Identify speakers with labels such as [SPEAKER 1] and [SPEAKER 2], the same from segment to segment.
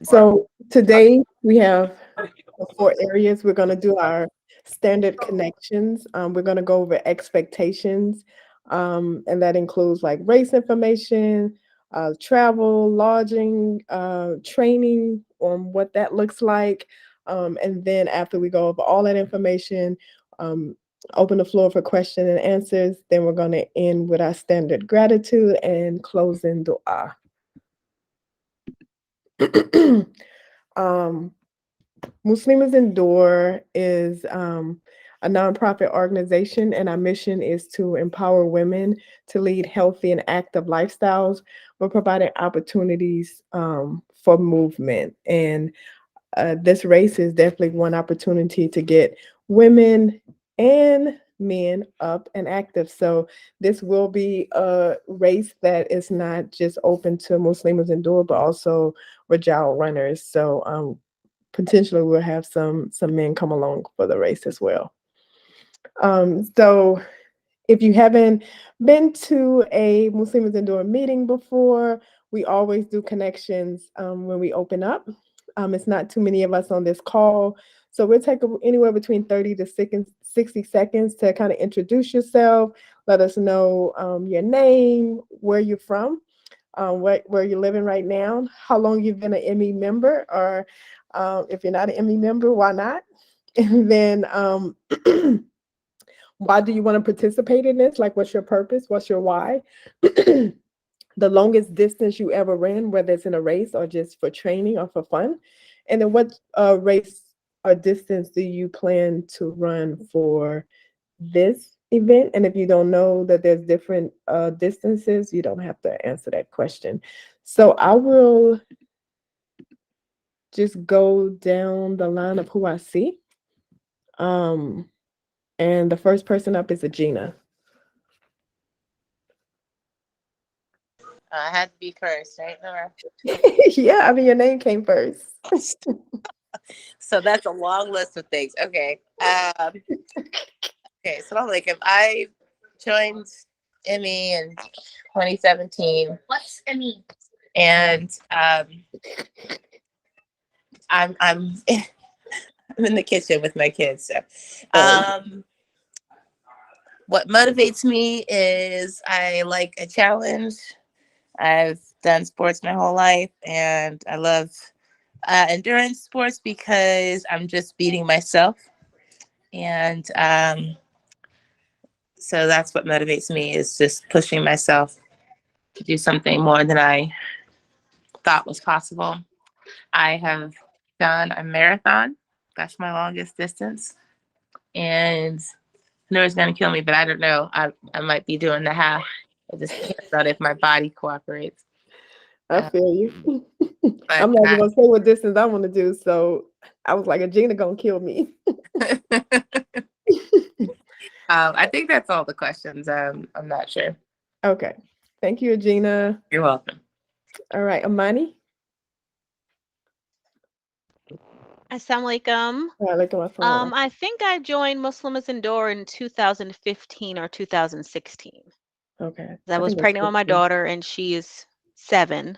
[SPEAKER 1] So today we have the 4 areas. We're going to do our standard connections. We're going to go over expectations, and that includes like race information, travel, lodging, training on what that looks like. And then after we go over all that information, um, open the floor for question and answers. Then we're going to end with our standard gratitude and closing dua. um, Muslims Endure is a nonprofit organization, and our mission is to empower women to lead healthy and active lifestyles. We're providing opportunities for movement, and this race is definitely one opportunity to get women and men up and active. So this will be a race that is not just open to Muslims Endure, but also Rajal runners. So potentially we'll have some men come along for the race as well. So if you haven't been to a Muslims Endure meeting before, we always do connections when we open up. It's not too many of us on this call, so we'll take anywhere between 30 to 60 seconds to kind of introduce yourself, let us know your name, where you're from, where you're living right now, how long you've been an ME member, or if you're not an ME member, why not? And then why do you want to participate in this? Like, what's your purpose? What's your why? The longest distance you ever ran, whether it's in a race or just for training or for fun. And then what race or distance do you plan to run for this event? And if you don't know that there's different distances, you don't have to answer that question. So I will just go down the line of who I see. Um, and the first person up is Agena.
[SPEAKER 2] I had to be first, right, Nora?
[SPEAKER 1] Yeah, I mean, your name came first.
[SPEAKER 2] So that's a long list of things. Okay. Okay. So I'm like, if I joined ME in 2017, what's ME? And I'm I'm in the kitchen with my kids. So, um, what motivates me is I like a challenge. I've done sports my whole life, and I love endurance sports because I'm just beating myself. And so that's what motivates me, is just pushing myself to do something more than I thought was possible. I have done a marathon. That's my longest distance. And I know it's going to kill me, but I don't know. I might be doing the half. It just depends on if my body cooperates.
[SPEAKER 1] I feel you.
[SPEAKER 2] But
[SPEAKER 1] I'm not even gonna say what distance I want to do. So I was like, Agena gonna kill me.
[SPEAKER 2] I think that's all the questions. I'm not sure.
[SPEAKER 1] Okay. Thank you, Agena.
[SPEAKER 2] You're welcome.
[SPEAKER 1] All right, Amani.
[SPEAKER 3] Assalamu alaikum.
[SPEAKER 1] Walaikum assalam.
[SPEAKER 3] I think I joined Muslims Endure in 2015 or 2016.
[SPEAKER 1] Okay.
[SPEAKER 3] I
[SPEAKER 1] I
[SPEAKER 3] was
[SPEAKER 1] think it's
[SPEAKER 3] pregnant with my
[SPEAKER 1] 15.
[SPEAKER 3] daughter and she is 7.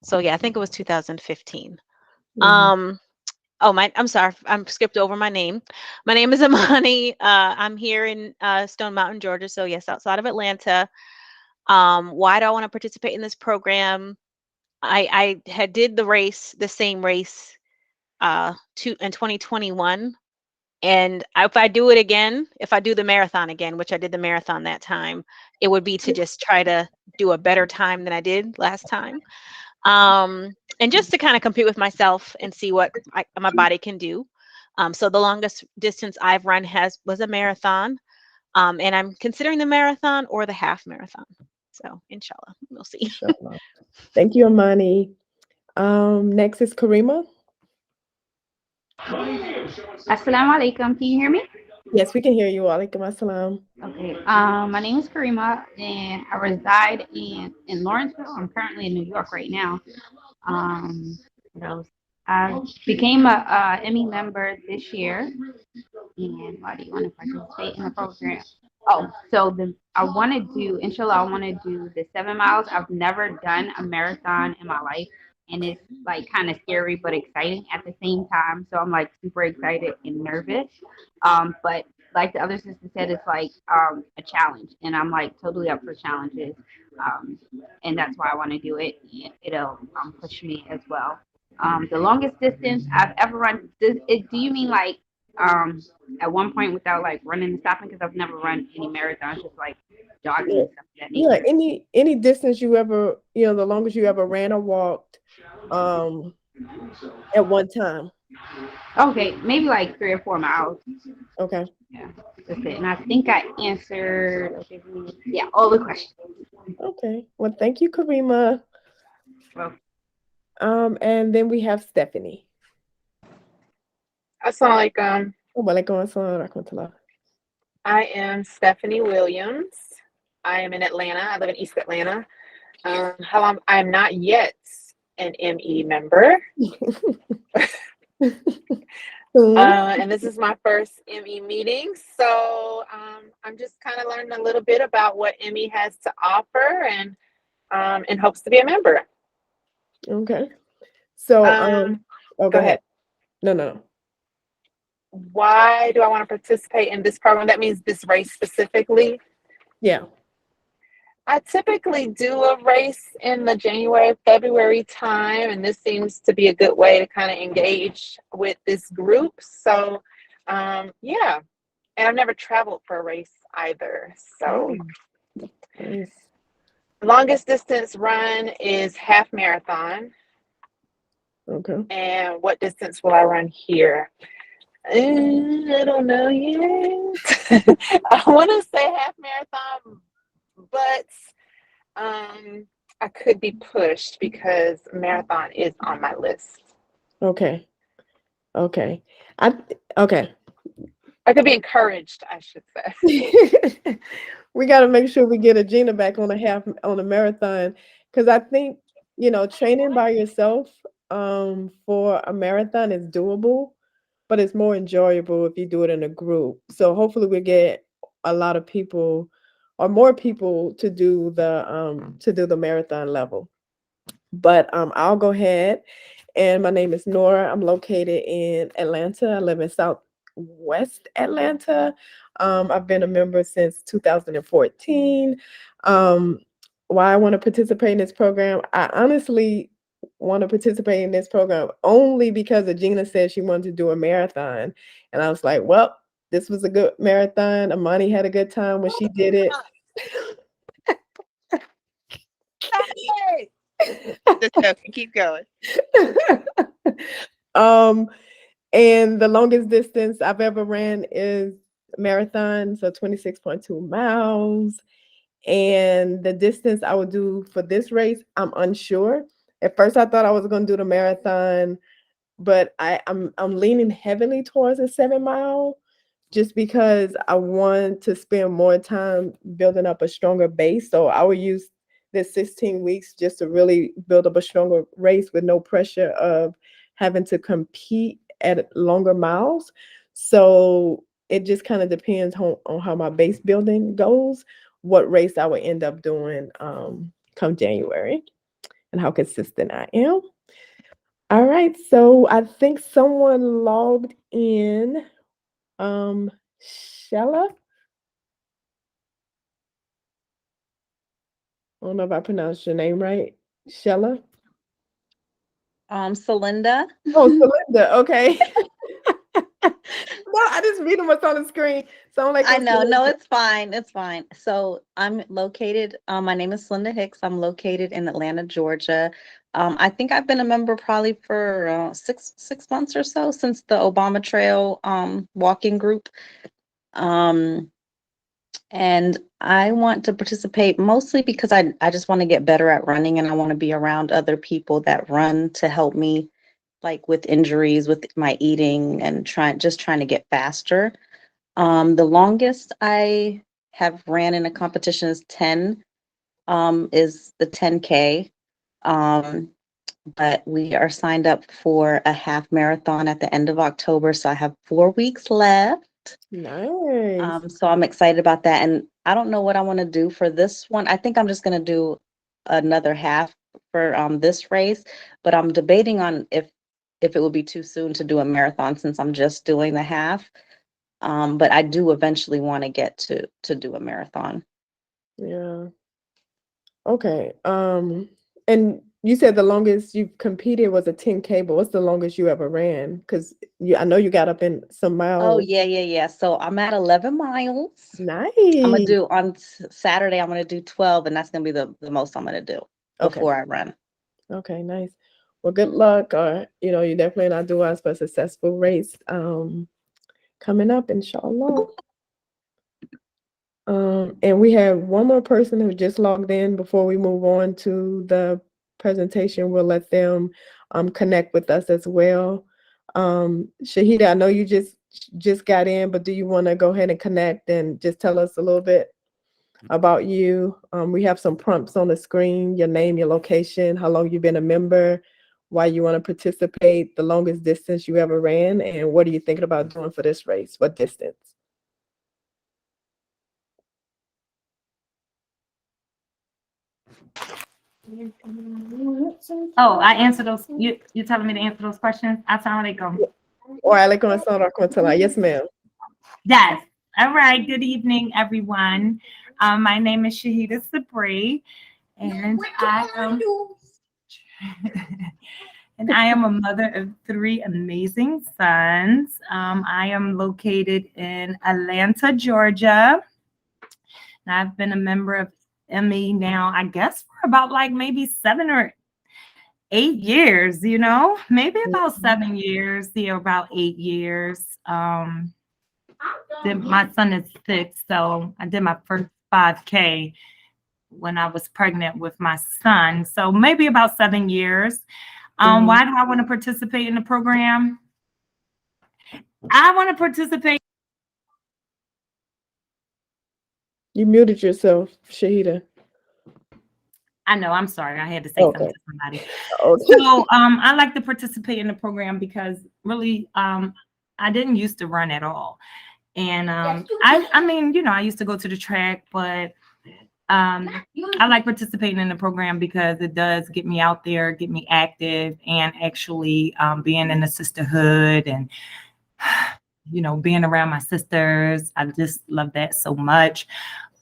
[SPEAKER 3] So yeah, I think it was 2015.
[SPEAKER 1] Mhm.
[SPEAKER 3] I'm sorry, I'm skipped over my name. My name is Amani. I'm here in Stone Mountain, Georgia. So yes, outside of Atlanta. Why do I want to participate in this program? I had did the same race, in 2021. And if I do it again, if I do the marathon again, which I did the marathon that time, it would be to just try to do a better time than I did last time. And just to kind of compete with myself and see what my body can do. So the longest distance I've run was a marathon. And I'm considering the marathon or the half marathon. So inshallah, we'll see.
[SPEAKER 1] Inshallah. Thank you, Amani. Next is Karima.
[SPEAKER 4] Assalamu alaikum. Can you hear me?
[SPEAKER 1] Yes, we can hear you. Walaikum assalam.
[SPEAKER 4] Okay. My name is Karima, and I reside in Lawrenceville. I'm currently in New York right now. What else? I became a ME member this year, and why do you want to participate in the program? Oh, so I want to do, inshallah, I want to do the 7 miles. I've never done a marathon in my life, and it's like kind of scary but exciting at the same time. So I'm like super excited and nervous. But like the other sister said, it's like a challenge, and I'm like totally up for challenges. Um, and that's why I want to do it. It'll push me as well. The longest distance I've ever run. Do you mean like at one point without like running and stopping? Because I've never run any marathons, just like jogging
[SPEAKER 1] Yeah,
[SPEAKER 4] and stuff of that
[SPEAKER 1] yeah.
[SPEAKER 4] nature.
[SPEAKER 1] Any distance you ever, the longest you ever ran or walked, um, at one time.
[SPEAKER 4] Okay, maybe like 3 or 4 miles.
[SPEAKER 1] Okay.
[SPEAKER 4] Yeah, that's it. And I think I answered, okay, yeah, all the questions.
[SPEAKER 1] Okay. Well, thank you, Karima.
[SPEAKER 4] Well,
[SPEAKER 1] And then we have Stephanie.
[SPEAKER 5] Assalamualaikum.
[SPEAKER 1] Waalaikumsalam warahmatullah.
[SPEAKER 5] I am Stephanie Williams. I am in Atlanta. I live in East Atlanta. How long? I'm not yet an ME member, and this is my first ME meeting. So I'm just kind of learning a little bit about what ME has to offer, and in hopes to be a member.
[SPEAKER 1] Okay. So, oh,
[SPEAKER 5] Go
[SPEAKER 1] go ahead.
[SPEAKER 5] ahead.
[SPEAKER 1] No.
[SPEAKER 5] Why do I want to participate in this program? That means this race specifically.
[SPEAKER 1] Yeah.
[SPEAKER 5] I typically do a race in the January, February time, and this seems to be a good way to kind of engage with this group. So, yeah, and I've never traveled for a race either. So,
[SPEAKER 1] Nice.
[SPEAKER 5] longest distance run is half marathon.
[SPEAKER 1] Okay.
[SPEAKER 5] And what distance will I run here? I don't know yet. I want to say half marathon, but I could be pushed because marathon is on my list.
[SPEAKER 1] Okay. Okay. Okay.
[SPEAKER 5] I could be encouraged, I should say.
[SPEAKER 1] We got to make sure we get Gina back on a marathon, because I think training by yourself for a marathon is doable, but it's more enjoyable if you do it in a group. So hopefully we get a lot of people or more people to do the marathon level. But I'll go ahead. And my name is Nora. I'm located in Atlanta. I live in Southwest Atlanta. I've been a member since 2014. Um, why I want to participate in this program? I honestly want to participate in this program only because Agina said she wanted to do a marathon. And I was like, well, this was a good marathon. Amani had a good time when she did it.
[SPEAKER 2] Just joking. Keep going.
[SPEAKER 1] um, and the longest distance I've ever ran is marathon, so 26.2 miles. And the distance I would do for this race, I'm unsure. At first, I thought I was going to do the marathon, but I'm leaning heavily towards a 7 mile, just because I want to spend more time building up a stronger base. So I would use this 16 weeks just to really build up a stronger race with no pressure of having to compete at longer miles. So it just kind of depends on how my base building goes, what race I would end up doing come January, and how consistent I am. All right, so I think someone logged in. Shella. I don't know if I pronounced your name right. Shella.
[SPEAKER 6] Celinda.
[SPEAKER 1] Oh, Celinda. Okay. No, I just read them what's on the screen. So I'm like,
[SPEAKER 6] I
[SPEAKER 1] oh,
[SPEAKER 6] know, no,
[SPEAKER 1] Celinda.
[SPEAKER 6] it's fine. It's fine. So I'm located, my name is Celinda Hicks. I'm located in Atlanta, Georgia. I think I've been a member probably for six months or so since the Obama Trail walking group. Um, and I want to participate mostly because I just want to get better at running, and I want to be around other people that run to help me like with injuries, with my eating, and trying to get faster. The longest I have ran in a competition is 10, is the 10K. But we are signed up for a half marathon at the end of October, so I have 4 weeks left.
[SPEAKER 1] Nice.
[SPEAKER 6] So I'm excited about that. And I don't know what I want to do for this one. I think I'm just going to do another half this race, but I'm debating on if it would be too soon to do a marathon since I'm just doing the half. But I do eventually want to get to do a marathon.
[SPEAKER 1] Yeah. Okay. And you said the longest you've competed was a 10K, but what's the longest you ever ran? Because I know you got up in some
[SPEAKER 6] Oh
[SPEAKER 1] miles.
[SPEAKER 6] yeah. So I'm at 11 miles. I'm gonna
[SPEAKER 1] Nice.
[SPEAKER 6] do on Saturday. I'm gonna do 12, and that's gonna be the most I'm gonna do
[SPEAKER 1] Okay.
[SPEAKER 6] before I run.
[SPEAKER 1] Okay, nice. Well, good luck. You definitely not do us for a successful race. Coming up, inshallah. And we have one more person who just logged in before we move on to the presentation. We'll let them connect with us as well. Shahida, I know you just got in, but do you want to go ahead and connect and just tell us a little bit about you? We have some prompts on the screen, your name, your location, how long you've been a member, why you want to participate, the longest distance you ever ran, and what are you thinking about doing for this race? What distance?
[SPEAKER 7] Oh, I answer those. You telling me to answer those questions? Assalamualaikum.
[SPEAKER 1] Or alaikum assalam wa rahmatullah. Yes, ma'am.
[SPEAKER 7] Yes. All right. Good evening, everyone. My name is Shahida Sabri, and I am and I am a mother of 3 amazing sons. I am located in Atlanta, Georgia. And I've been a member of ME now, I guess, for about like maybe 7 or 8 years, maybe about 7 years, about 8 years. My son is 6, so I did my first 5K when I was pregnant with my son. So maybe about 7 years. Why do I want to participate in the program? I want to participate.
[SPEAKER 1] You muted yourself, Shahida.
[SPEAKER 7] I know, I'm sorry. I had to say something to somebody.
[SPEAKER 1] Okay.
[SPEAKER 7] So I like to participate in the program because really I didn't used to run at all. And I mean, I used to go to the track, but I like participating in the program because it does get me out there, get me active, and actually being in the sisterhood and being around my sisters. I just love that so much.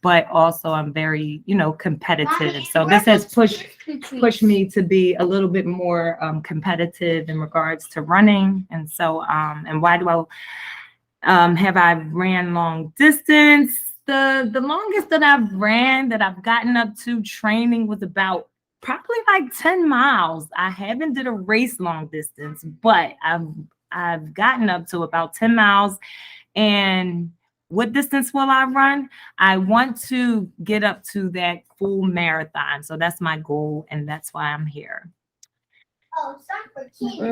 [SPEAKER 7] But also I'm very, competitive. So this has pushed me to be a little bit more competitive in regards to running. And so and why do I have I ran long distance? The longest that I've ran that I've gotten up to training was about probably like 10 miles. I haven't did a race long distance, but I've gotten up to about 10 miles. And what distance will I run? I want to get up to that full marathon. So that's my goal, and that's why I'm here.
[SPEAKER 1] All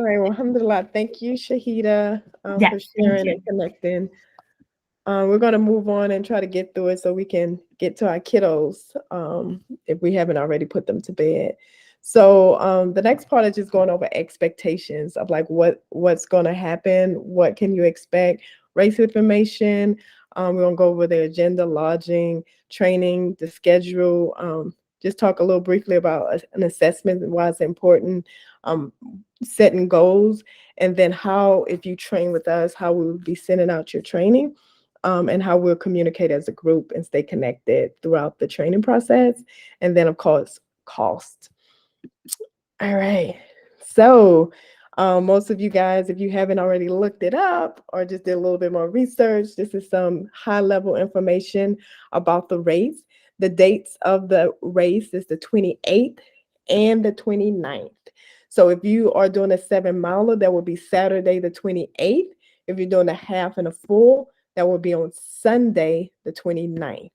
[SPEAKER 1] right. Well, alhamdulillah. Thank you, Shahida, for
[SPEAKER 7] Yes, thank
[SPEAKER 1] sharing
[SPEAKER 7] you.
[SPEAKER 1] and connecting. We're going to move on and try to get through it so we can get to our kiddos if we haven't already put them to bed. So the next part is just going over expectations of like what's going to happen, what can you expect, race information. We're going to go over the agenda, lodging, training, the schedule. Just talk a little briefly about an assessment and why it's important, setting goals, and then how, if you train with us, how we will be sending out your training. And how we'll communicate as a group and stay connected throughout the training process. And then, of course, cost. All right. So most of you guys, if you haven't already looked it up or just did a little bit more research, this is some high-level information about the race. The dates of the race is the 28th and the 29th. So if you are doing a 7-miler, that will be Saturday the 28th. If you're doing a half and a full, that will be on Sunday the 29th.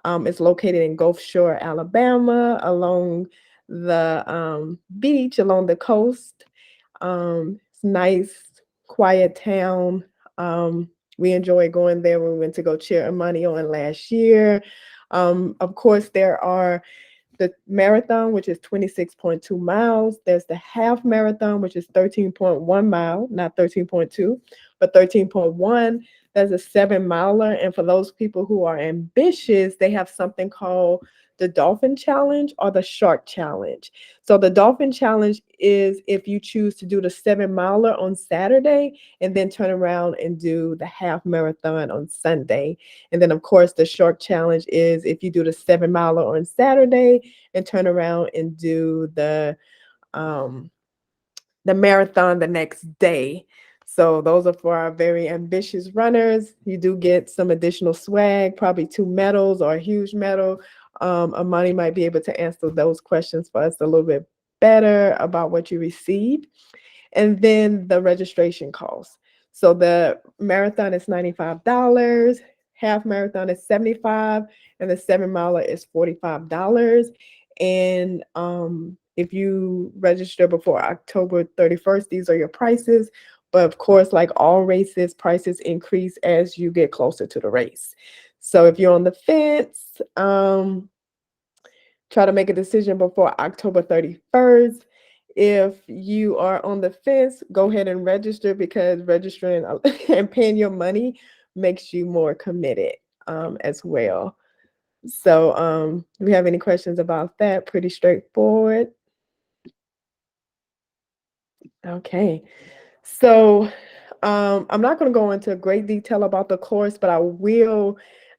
[SPEAKER 1] It's located in Gulf Shore, Alabama, along the beach, along the coast. It's nice, quiet town. We enjoy going there. We went to go cheer money on last year. Of course, there are the marathon, which is 26.2 miles. There's the half marathon, which is 13.1 mile, not 13.2, but 13.1. That's a 7 miler. And for those people who are ambitious, they have something called the Dolphin Challenge or the Shark Challenge. So the Dolphin Challenge is if you choose to do the 7 miler on Saturday and then turn around and do the half marathon on Sunday. And then, of course, the Shark Challenge is if you do the 7 miler on Saturday and turn around and do um, the marathon the next day. So those are for our very ambitious runners. You do get some additional swag, probably 2 medals or a huge medal. Amani might be able to answer those questions for us a little bit better about what you received. And then the registration costs. So the marathon is $95, half marathon is 75, and the 7 miler is $45. And if you register before October 31st, these are your prices. But of course, like all races, prices increase as you get closer to the race. So if you're on the fence, try to make a decision before October 31st. If you are on the fence, go ahead and register because registering and paying your money makes you more committed as well. So, do we have any questions about that? Pretty straightforward. Okay. So, I'm not going to go into great detail about the course, but I will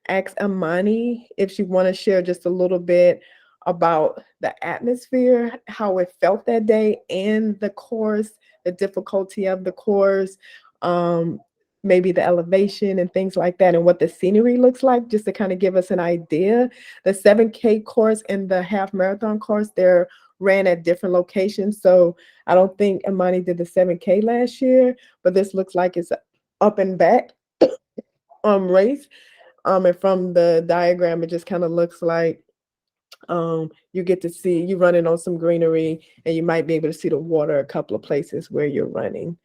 [SPEAKER 1] ask Amani if she want to share just a little bit about the atmosphere, how it felt that day, and the course, the difficulty of the course, um, maybe the elevation and things like that, and what the scenery looks like, just to kind of give us an idea. The 7K course and the half marathon course, they're ran at different locations. So I don't think Amani did the 7K last year, but this looks like it's a up and back race. And from the diagram, it just kind of looks like you get to see you running on some greenery, and you might be able to see the water a couple of places where you're running.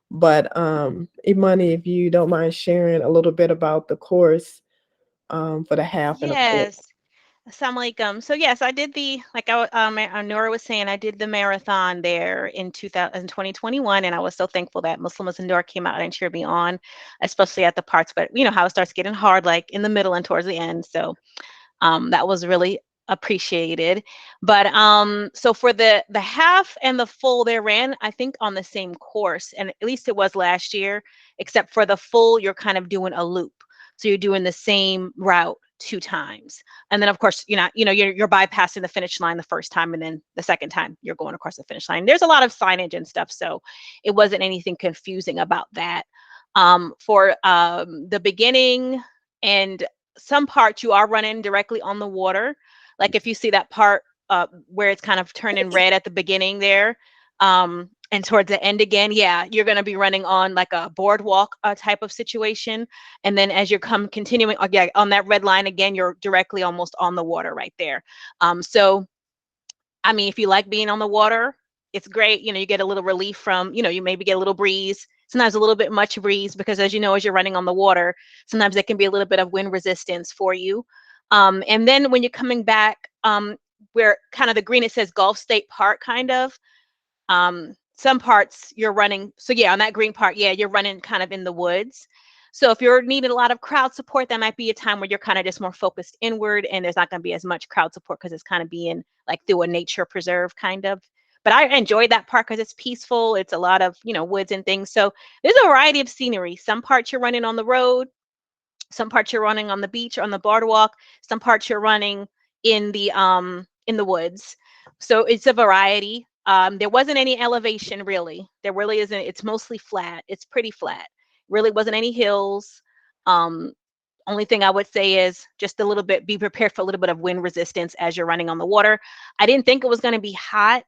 [SPEAKER 1] But Imani, if you don't mind sharing a little bit about the course for the half and a full.
[SPEAKER 3] Yes. Assalamu alaikum. So yes, I did the like Nora was saying, I did the marathon there in 2021, and I was so thankful that Muslims Indoor came out and cheered me on, especially at the parts, but you know how it starts getting hard, like in the middle and towards the end. So that was really appreciated. But so for the half and the full, they ran I think on the same course, and at least it was last year, except for the full, you're kind of doing a loop, so you're doing the same route 2 times, and then of course you're bypassing the finish line the first time, and then the second time you're going across the finish line. There's a lot of signage and stuff, so it wasn't anything confusing about that. For the beginning and some parts, you are running directly on the water. Like if you see that part where it's kind of turning red at the beginning there, and towards the end again, yeah, you're going to be running on like a boardwalk type of situation. And then as you're continuing yeah, on that red line again, you're directly almost on the water right there. So I mean, if you like being on the water, it's great. You get a little relief from, you maybe get a little breeze, sometimes a little bit much breeze, because as you know, as you're running on the water, sometimes there can be a little bit of wind resistance for you. And then when you're coming back, where kind of the green, it says Gulf State Park, kind of. Some parts you're running. So yeah, on that green part, yeah, you're running kind of in the woods. So if you're needing a lot of crowd support, that might be a time where you're kind of just more focused inward, and there's not going to be as much crowd support because it's kind of being like through a nature preserve kind of. But I enjoyed that part because it's peaceful. It's a lot of, woods and things. So there's a variety of scenery. Some parts you're running on the road, some parts you're running on the beach or on the boardwalk, some parts you're running in the woods. So it's a variety. There wasn't any elevation really. There really isn't. It's mostly flat. It's pretty flat. Really wasn't any hills. Um, Only thing I would say is just a little bit, be prepared for a little bit of wind resistance as you're running on the water. I didn't think it was going to be hot,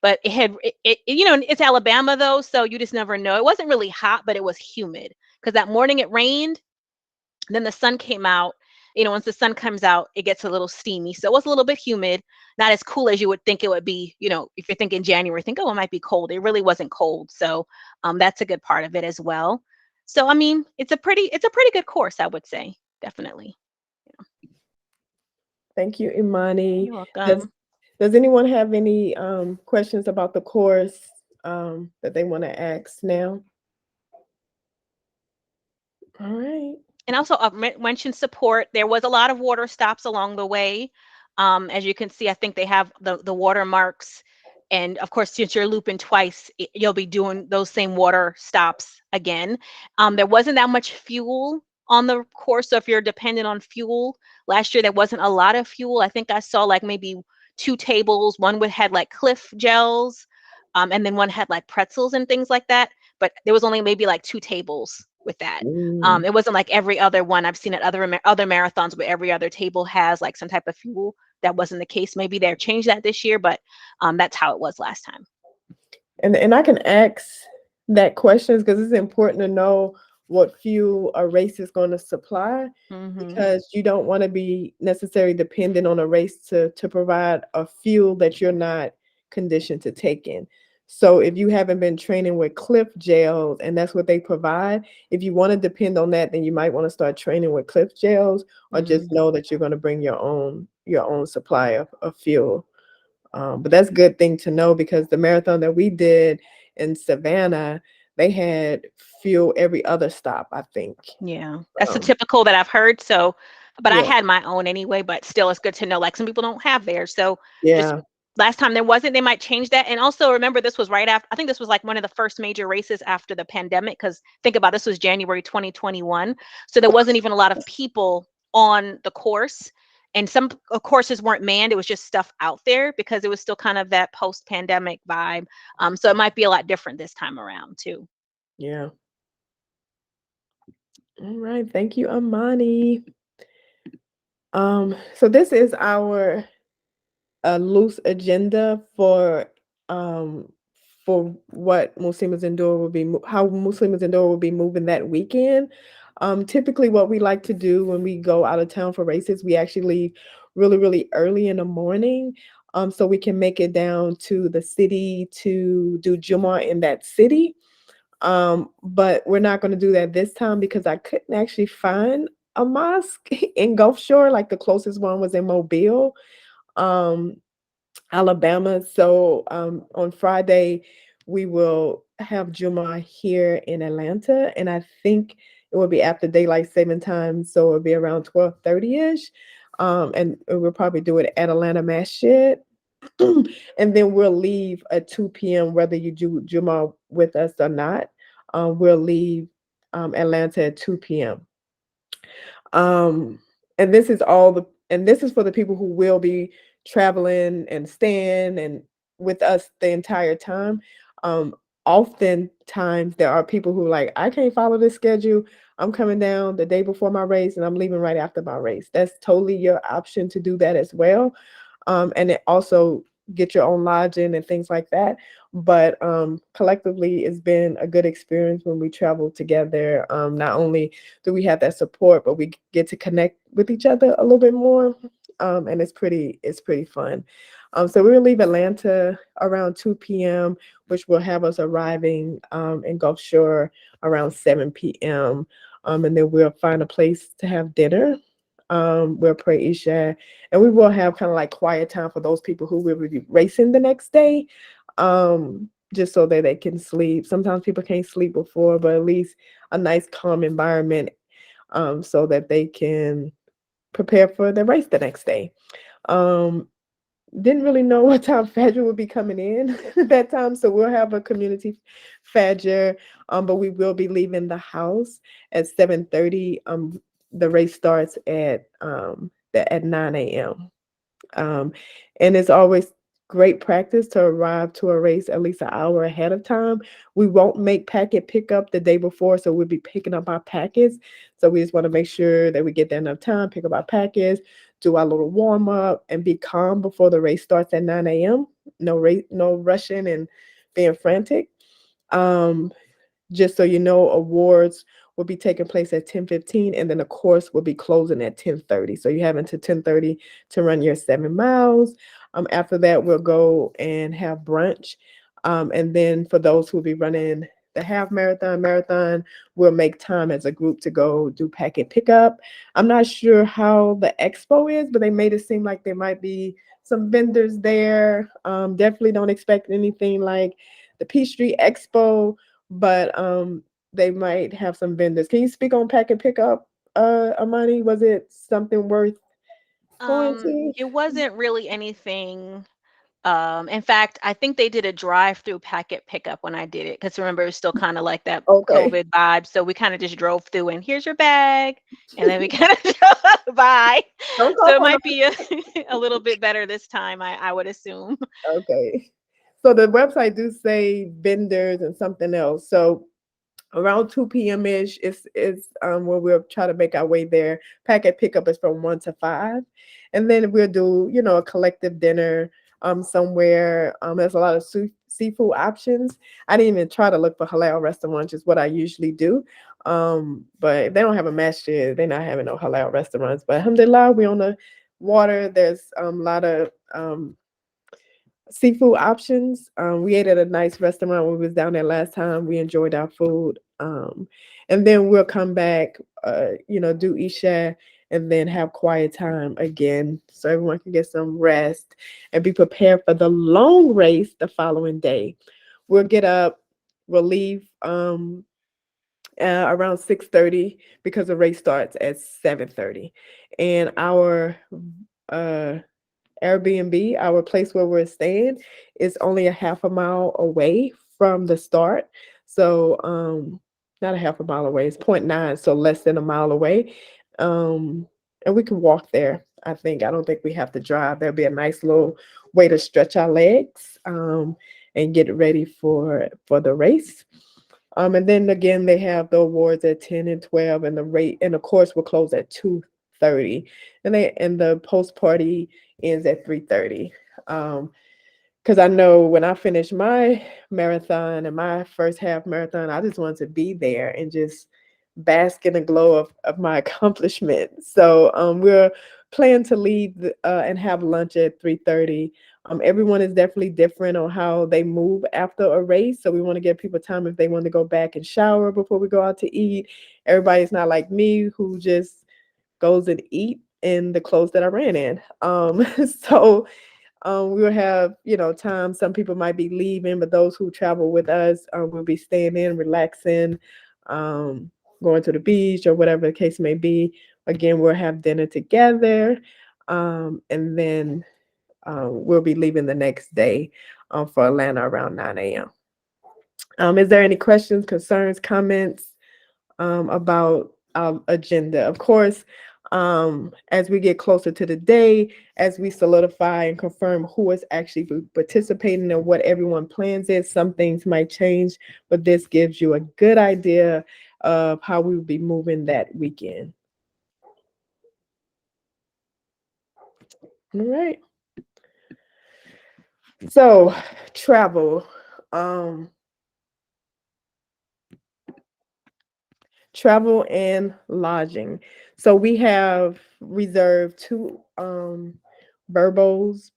[SPEAKER 3] but it's Alabama though, so you just never know. It wasn't really hot, but it was humid because that morning it rained. Then the sun came out. Once the sun comes out, it gets a little steamy. So it was a little bit humid, not as cool as you would think it would be. If you're thinking January, think, oh, it might be cold. It really wasn't cold. So that's a good part of it as well. So, I mean, it's a pretty good course, I would say. Definitely.
[SPEAKER 1] Thank you, Imani.
[SPEAKER 3] You're
[SPEAKER 1] Does
[SPEAKER 3] welcome.
[SPEAKER 1] Does anyone have any questions about the course that they want to ask now? All right.
[SPEAKER 3] And also mentioned support. There was a lot of water stops along the way. As you can see, I think they have the watermarks. And of course, since you're looping twice, you'll be doing those same water stops again. There wasn't that much fuel on the course. So if you're dependent on fuel, last year there wasn't a lot of fuel. I think I saw like maybe 2 tables. One would had like Cliff gels, and then one had like pretzels and things like that. But there was only maybe like 2 tables with that.
[SPEAKER 1] Mm,
[SPEAKER 3] It wasn't like every other one I've seen at other marathons where every other table has like some type of fuel. That wasn't the case. Maybe they've changed that this year, but that's how it was last time.
[SPEAKER 1] and I can ask that questions because it's important to know what fuel a race is going to supply,
[SPEAKER 3] Hmm.
[SPEAKER 1] because you don't want to be necessarily dependent on a race to provide a fuel that you're not conditioned to take in. So if you haven't been training with Cliff gels and that's what they provide, if you want to depend on that, then you might want to start training with Cliff gels, or just
[SPEAKER 3] Hmm.
[SPEAKER 1] know that you're going to bring your own supply of fuel. But that's a good thing to know because the marathon that we did in Savannah, they had fuel every other stop, I think.
[SPEAKER 3] Yeah, that's the
[SPEAKER 1] Um,
[SPEAKER 3] typical that I've heard. So, but I
[SPEAKER 1] yeah,
[SPEAKER 3] had my own anyway, but still it's good to know. Like some people don't have theirs. So just
[SPEAKER 1] yeah.
[SPEAKER 3] last time there wasn't, they might change that. And also remember this was right after, I think this was like one of the first major races after the pandemic. Cause think about this was January 2021. So there wasn't even a lot of people on the course. And some courses weren't manned. It was just stuff out there because it was still kind of that post-pandemic vibe. So it might be a lot different this time around too.
[SPEAKER 1] Yeah. All right. Thank you, Amani. So this is our loose agenda um for what Muslims Endure will be how Muslims Endure will be moving that weekend. Typically what we like to do when we go out of town for races, we actually leave really, really early in the morning. So we can make it down to the city to do Jummah in that city. But we're not going to do that this time because I couldn't actually find a mosque in Gulf Shore. Like the closest one was in Mobile, um, Alabama. So on Friday, we will have Jummah here in Atlanta, and I think it will be after daylight saving time, so it'll be around 12:30 ish. And we'll probably do it at Atlanta Masjid. And then we'll leave at 2 p.m. whether you do Jummah with us or not. We'll leave Atlanta at 2 p.m. Um, and this is for the people who will be traveling and staying and with us the entire time. Um, Oftentimes there are people who like, I can't follow this schedule. I'm coming down the day before my race and I'm leaving right after my race. That's totally your option to do that as well. And it also get your own lodging and things like that. But collectively, it's been a good experience when we travel together. Not only do we have that support, but we get to connect with each other a little bit more, and it's pretty fun. So we're gonna leave Atlanta around 2 p.m., which will have us arriving in Gulf Shore around 7 p.m. And then we'll find a place to have dinner. We'll pray Isha, and we will have kind of like quiet time for those people who will be racing the next day, just so that they can sleep. Sometimes people can't sleep before, but at least a nice calm environment, so that they can prepare for the race the next day. Um, didn't really know what time Fajr would be coming in that time, so we'll have a community Fajr, but we will be leaving the house at 7:30. The race starts at 9 a.m. Um, and it's always great practice to arrive to a race at least an hour ahead of time. We won't make packet pickup the day before, so we'll be picking up our packets. So we just want to make sure that we get there enough time, pick up our packets, do our little warm up, and be calm before the race starts at 9 a.m. No rushing and being frantic. Um, just so you know, awards will be taking place at 10:15, and then the course will be closing at 10:30. So you have until 10:30 to run your 7 miles. After that, we'll go and have brunch. And then for those who will be running the half marathon, we'll make time as a group to go do packet pickup. I'm not sure how the expo is, but they made it seem like there might be some vendors there. Definitely don't expect anything like the Peachtree Expo, but they might have some vendors. Can you speak on pack and pick up, Amani? Was it something worth going to?
[SPEAKER 3] It wasn't really anything. In fact, I think they did a drive-through packet pickup when I did it, because remember, it's still kind of like that
[SPEAKER 1] Okay.
[SPEAKER 3] COVID vibe. So we kind of just drove through and here's your bag, and then we kind of bye.
[SPEAKER 1] Don't
[SPEAKER 3] So it
[SPEAKER 1] compromise.
[SPEAKER 3] might be a little bit better this time, I would assume.
[SPEAKER 1] Okay. So the website do say vendors and something else. So around 2 p.m. ish is where we'll try to make our way there. Packet pickup is from 1 to 5. And then we'll do, a collective dinner somewhere. There's a lot of seafood options. I didn't even try to look for halal restaurants, is what I usually do. But if they don't have a masjid, they're not having no halal restaurants. But alhamdulillah, we on the water. There's a lot of seafood options. We ate at a nice restaurant when we was down there last time. We enjoyed our food. And then we'll come back, do Isha and then have quiet time again so everyone can get some rest and be prepared for the long race the following day. We'll get up, we'll leave around 6:30 because the race starts at 7:30. And our uh Airbnb, our place where we're staying, is only a half a mile away from the start. So, not a half a mile away, it's point 0.9, so less than a mile away. Um, and we can walk there. I think. I don't think we have to drive. There'll be a nice little way to stretch our legs and get ready for the race. And then again, they have the awards at 10 and 12, and the rate and the course will close at 2:30, and the post party ends at 3:30. Because I know when I finished my marathon and my first half marathon, I just wanted to be there and just bask in the glow of my accomplishment. So we're planning to leave and have lunch at 3:30. Everyone is definitely different on how they move after a race. So we want to give people time if they want to go back and shower before we go out to eat. Everybody's not like me who just goes and eat in the clothes that I ran in. So we will have, time. Some people might be leaving, but those who travel with us will be staying in, relaxing, um, going to the beach or whatever the case may be. Again, we'll have dinner together, and then we'll be leaving the next day for Atlanta around 9 a.m. Is there any questions, concerns, comments about our agenda? Of course, as we get closer to the day, as we solidify and confirm who is actually participating and what everyone plans is, some things might change, but this gives you a good idea of how we will be moving that weekend. All right. So travel. Um, Travel and lodging. So we have reserved two Verbos.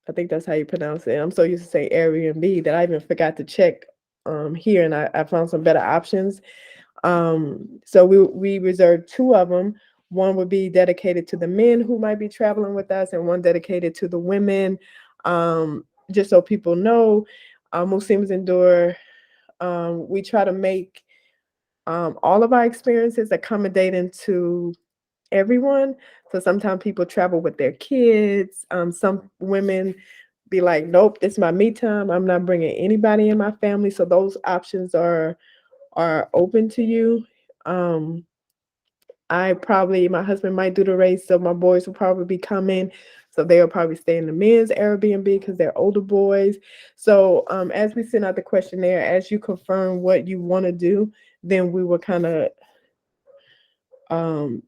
[SPEAKER 1] I think that's how you pronounce it. I'm so used to say Airbnb that I even forgot to check here, and I found some better options. So we reserved two of them. One would be dedicated to the men who might be traveling with us, and one dedicated to the women. Just so people know, Muslims Endure. We try to make all of our experiences accommodating to everyone. So sometimes people travel with their kids. Some women be like, nope, this is my me time. I'm not bringing anybody in my family. So those options are open to you. Um, my husband might do the race, so my boys will probably be coming. So they'll probably stay in the men's Airbnb because they're older boys. So as we send out the questionnaire, as you confirm what you want to do, then we will kind of um,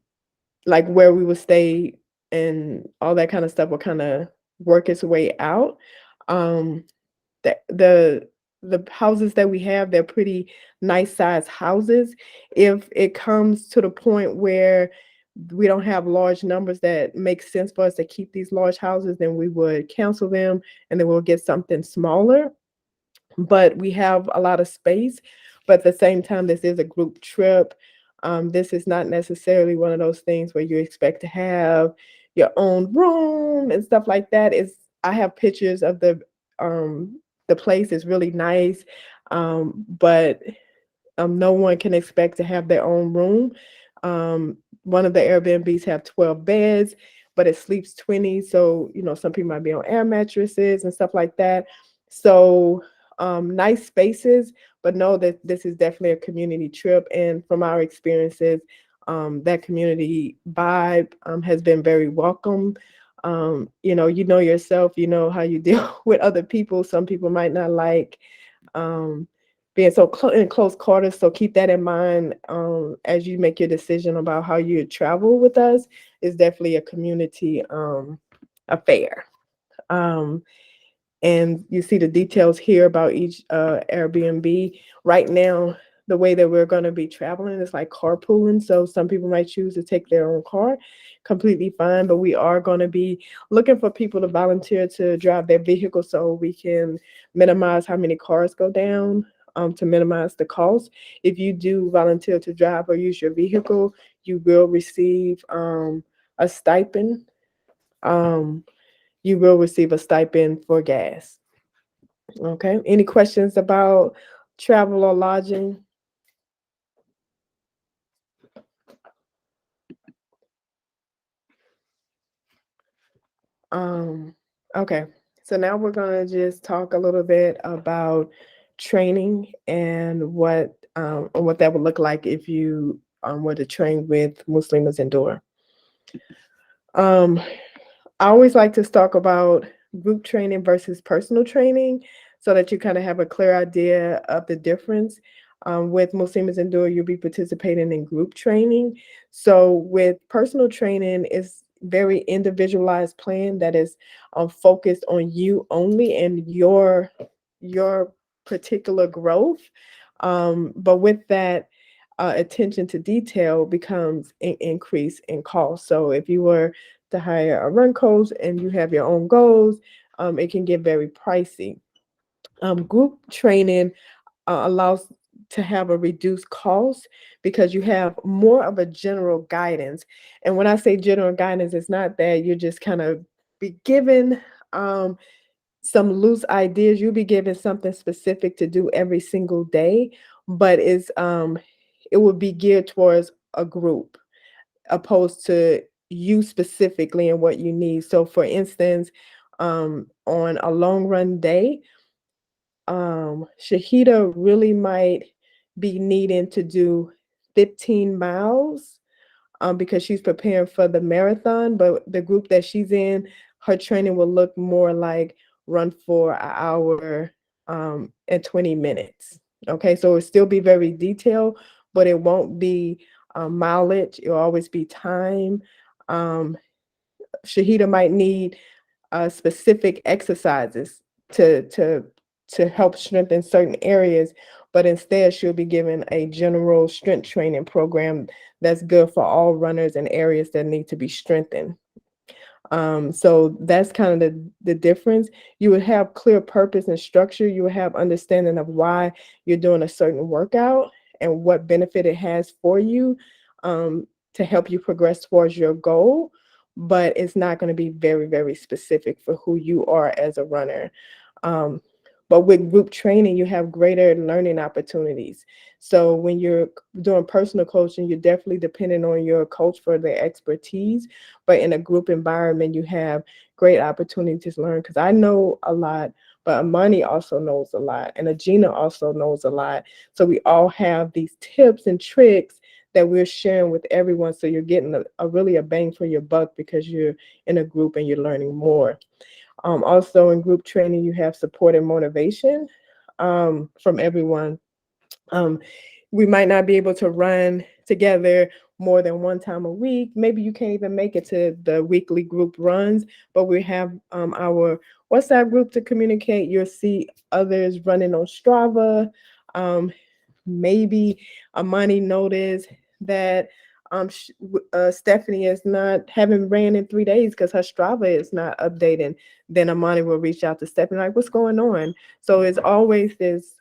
[SPEAKER 1] like where we would stay and all that kind of stuff will kind of work its way out. Um, the the the houses that we have, they're pretty nice size houses. If it comes to the point where we don't have large numbers that make sense for us to keep these large houses, then we would cancel them and then we'll get something smaller. But we have a lot of space. But at the same time, this is a group trip. This is not necessarily one of those things where you expect to have your own room and stuff like that. I have pictures of the place is really nice, but No one can expect to have their own room. One of the Airbnbs have 12 beds, but it sleeps 20. So, some people might be on air mattresses and stuff like that. So, nice spaces, but know that this is definitely a community trip. And from our experiences, that community vibe has been very welcome. You know yourself, you know how you deal with other people. Some people might not like um, being so in close quarters. So keep that in mind as you make your decision about how you travel with us. It's definitely a community affair. Um, and you see the details here about each Airbnb. Right now, the way that we're going to be traveling is like carpooling. So some people might choose to take their own car, completely fine. But we are going to be looking for people to volunteer to drive their vehicle so we can minimize how many cars go down. To minimize the cost. If you do volunteer to drive or use your vehicle, you will receive a stipend. Um, you will receive a stipend for gas. Okay. Any questions about travel or lodging? Um, okay. So now we're gonna just talk a little bit about training and what that would look like if you were to train with Muslims Endure. Um, I always like to talk about group training versus personal training so that you kind of have a clear idea of the difference. With Muslims Endure, you'll be participating in group training. So with personal training, it's very individualized plan that is focused on you only and your particular growth. But with that, attention to detail becomes an increase in cost. So if you were to hire a run coach and you have your own goals, it can get very pricey. Group training allows to have a reduced cost because you have more of a general guidance. And when I say general guidance, it's not that you're just kind of be given some loose ideas. You'll be given something specific to do every single day, but it would be geared towards a group opposed to you specifically and what you need. So for instance, on a long run day, Shahida really might be needing to do 15 miles because she's preparing for the marathon. But the group that she's in, her training will look more like run for an hour and 20 minutes. Okay, so it'll still be very detailed, but it won't be mileage. It'll always be time. Um, Shahida might need specific exercises to to to help strengthen certain areas, but instead she'll be given a general strength training program that's good for all runners in areas that need to be strengthened. So that's kind of the difference. You would have clear purpose and structure. You would have understanding of why you're doing a certain workout and what benefit it has for you to help you progress towards your goal. But it's not going to be very, very specific for who you are as a runner. Um, but with group training, you have greater learning opportunities. So when you're doing personal coaching, you're definitely depending on your coach for their expertise. But in a group environment, you have great opportunities to learn. Because I know a lot, but Amani also knows a lot, and Agina also knows a lot. So we all have these tips and tricks that we're sharing with everyone. So you're getting a really a bang for your buck because you're in a group and you're learning more. Also in group training, you have support and motivation from everyone. Um, we might not be able to run together more than one time a week. Maybe you can't even make it to the weekly group runs, but we have our WhatsApp group to communicate. You'll see others running on Strava. Um, Maybe Amani noticed that Stephanie is not having ran in 3 days because her Strava is not updating. Then Amani will reach out to Stephanie like, "What's going on?" So it's always this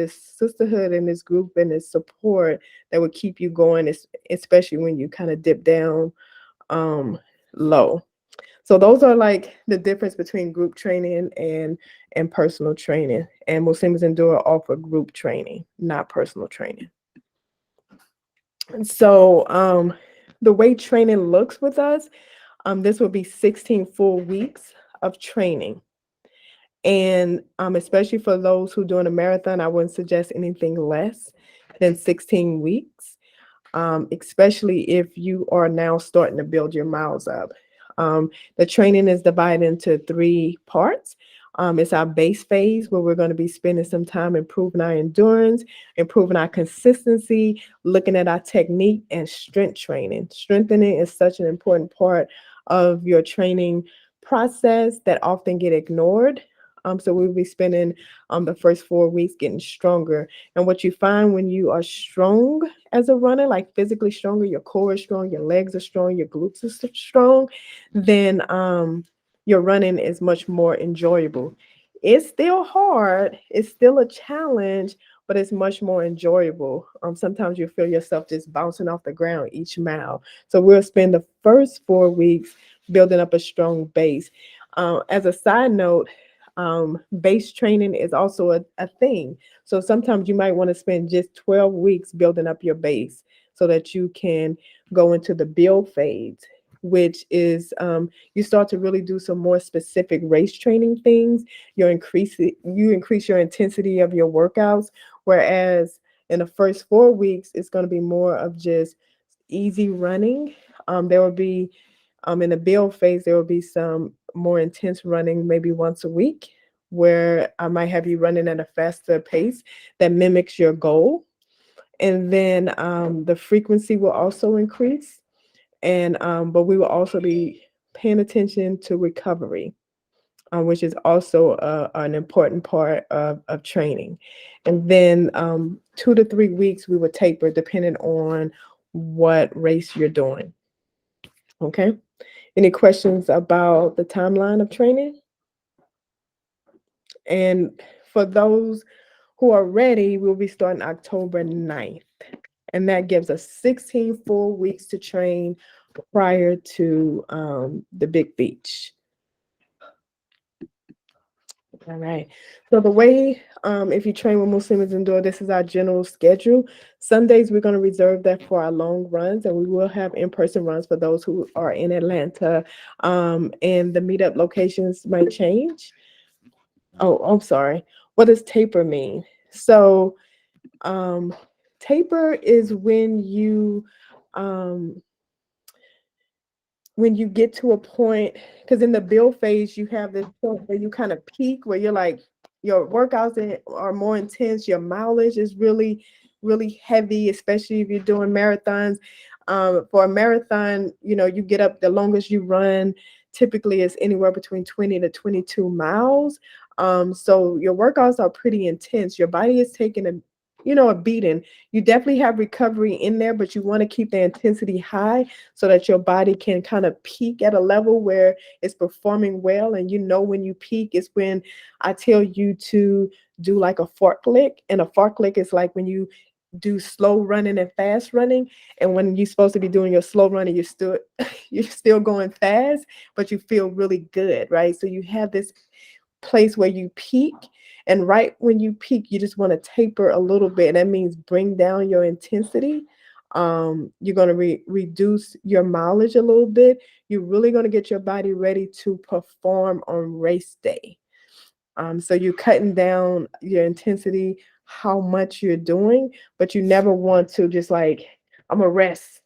[SPEAKER 1] sisterhood and this group and this support that would keep you going, especially when you kind of dip down low. So those are like the difference between group training and personal training. And Muslims Endure offer group training, not personal training. So the way training looks with us, this will be 16 full weeks of training. And especially for those who doing a marathon, I wouldn't suggest anything less than 16 weeks, especially if you are now starting to build your miles up. The training is divided into three parts. It's our base phase where we're going to be spending some time improving our endurance, improving our consistency, looking at our technique and strength training. Strengthening is such an important part of your training process that often get ignored. So we'll be spending the first 4 weeks getting stronger. And what you find when you are strong as a runner, like physically stronger, your core is strong, your legs are strong, your glutes are strong, then your running is much more enjoyable. It's still hard, it's still a challenge, but it's much more enjoyable. Sometimes you feel yourself just bouncing off the ground each mile. So we'll spend the first 4 weeks building up a strong base. As a side note, base training is also a thing. So sometimes you might want to spend just 12 weeks building up your base so that you can go into the build phase, which is you start to really do some more specific race training things. You increase your intensity of your workouts, whereas in the first 4 weeks, it's going to be more of just easy running. There will be in the build phase, there will be some more intense running, maybe once a week, where I might have you running at a faster pace that mimics your goal. And then the frequency will also increase. And but we will also be paying attention to recovery, which is also an important part of training. And then 2 to 3 weeks we will taper depending on what race you're doing. Okay. Any questions about the timeline of training? And for those who are ready, we'll be starting October 9th. And that gives us 16 full weeks to train prior to the big beach. All right. So the way, if you train with Muslims Indoor, this is our general schedule. Sundays, we're going to reserve that for our long runs, and we will have in-person runs for those who are in Atlanta. And the meetup locations might change. Oh, I'm sorry. What does taper mean? So, taper is um, when you get to a point, because in the build phase, you have this point where you kind of peak, where you're like, your workouts are more intense, your mileage is really, really heavy, especially if you're doing marathons. For a marathon, you get up, the longest you run typically is anywhere between 20 to 22 miles. So your workouts are pretty intense. Your body is taking a beating. You definitely have recovery in there, but you want to keep the intensity high so that your body can kind of peak at a level where it's performing well. And when you peak is when I tell you to do like a fartlek. And a fartlek is like when you do slow running and fast running. And when you're supposed to be doing your slow running, you're still going fast, but you feel really good, right? So you have this place where you peak, and right when you peak you just want to taper a little bit. That means bring down your intensity. You're going to reduce your mileage a little bit. You're really going to get your body ready to perform on race day. So you're cutting down your intensity, how much you're doing, but you never want to just like, I'm gonna rest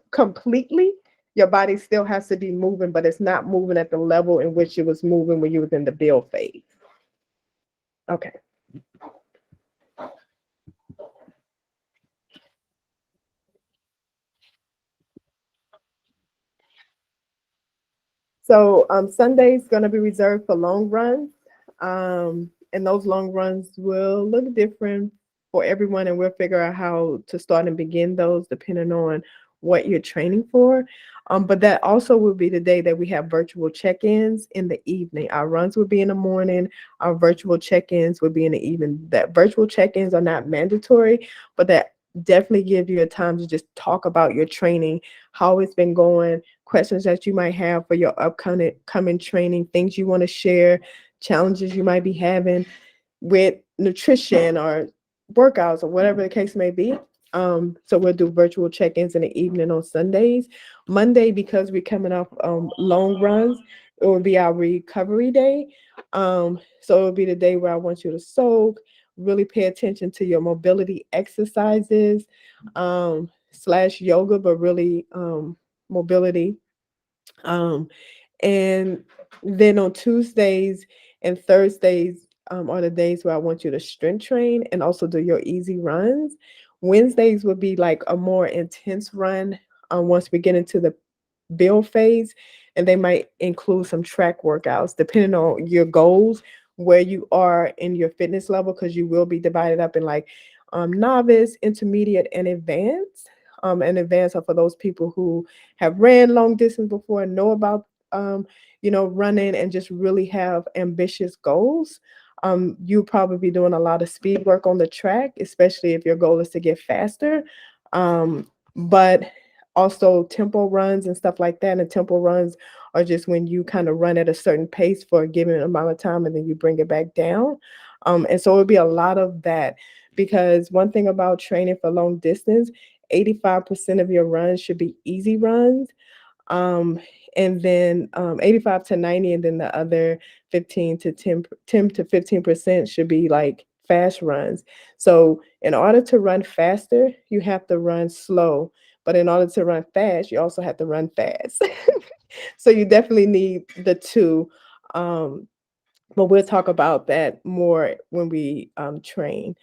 [SPEAKER 1] completely. Your body still has to be moving, but it's not moving at the level in which it was moving when you was in the build phase. Okay. So Sunday's going to be reserved for long runs. And those long runs will look different for everyone, and we'll figure out how to start and begin those depending on what you're training for. But that also will be the day that we have virtual check-ins in the evening. Our runs will be in the morning. Our virtual check-ins will be in the evening. That virtual check-ins are not mandatory, but that definitely give you a time to just talk about your training, how it's been going, questions that you might have for your upcoming training, things you want to share, challenges you might be having with nutrition or workouts or whatever the case may be. So we'll do virtual check-ins in the evening on Sundays. Monday, because we're coming off long runs, it will be our recovery day. So it'll be the day where I want you to soak, really pay attention to your mobility exercises, slash yoga, but really mobility. Um, and then on Tuesdays and Thursdays are the days where I want you to strength train and also do your easy runs. Wednesdays would be like a more intense run once we get into the build phase, and they might include some track workouts depending on your goals, where you are in your fitness level, because you will be divided up in like novice, intermediate, and advanced. And advanced are for those people who have ran long distance before and know about running and just really have ambitious goals. You probably be doing a lot of speed work on the track, especially if your goal is to get faster. But also tempo runs and stuff like that. And tempo runs are just when you kind of run at a certain pace for a given amount of time and then you bring it back down. And so it would be a lot of that, because one thing about training for long distance, 85% of your runs should be easy runs, um, and then 85 to 90, and then the other 15 to 10 to 15% should be like fast runs. So in order to run faster, you have to run slow. But in order to run fast, you also have to run fast. So you definitely need the two. Um, but we'll talk about that more when we train.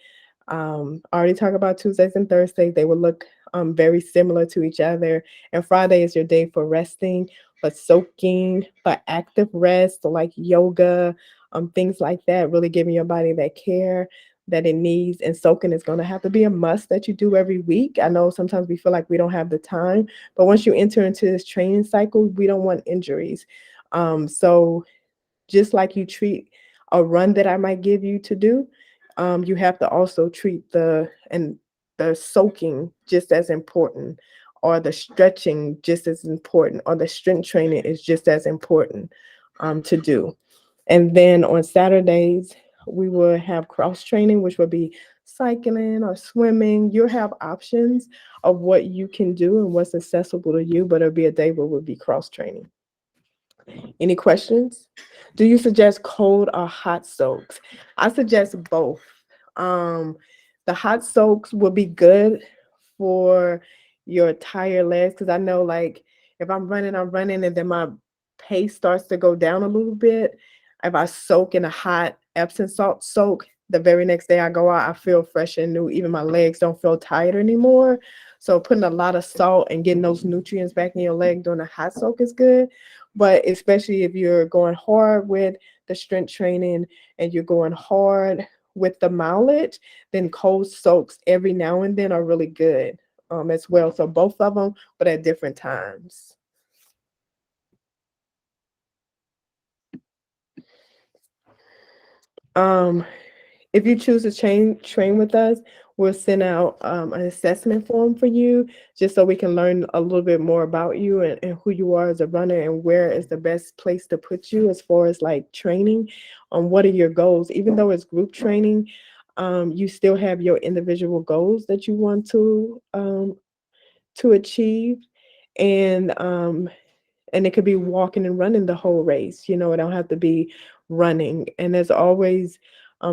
[SPEAKER 1] I already talked about Tuesdays and Thursdays. They will look very similar to each other. And Friday is your day for resting, for soaking, for active rest, so like yoga, things like that, really giving your body that care that it needs. And soaking is going to have to be a must that you do every week. I know sometimes we feel like we don't have the time, but once you enter into this training cycle, we don't want injuries. So just like you treat a run that I might give you to do, you have to also treat the soaking just as important, or the stretching just as important, or the strength training is just as important to do. And then on Saturdays, we will have cross training, which would be cycling or swimming. You'll have options of what you can do and what's accessible to you, but it'll be a day where we'll be cross training. Any questions? Do you suggest cold or hot soaks? I suggest both. Um, the hot soaks will be good for your tired legs, because I know, like, if I'm running, and then my pace starts to go down a little bit. If I soak in a hot Epsom salt soak, the very next day I go out, I feel fresh and new. Even my legs don't feel tired anymore. So putting a lot of salt and getting those nutrients back in your leg during a hot soak is good. But especially if you're going hard with the strength training and you're going hard with the mileage, then cold soaks every now and then are really good as well. So both of them, but at different times. Um, if you choose to train with us, we'll send out an assessment form for you, just so we can learn a little bit more about you, and who you are as a runner, and where is the best place to put you as far as like training. What are your goals? Even though it's group training, you still have your individual goals that you want to achieve, and it could be walking and running the whole race. It don't have to be running. And there's always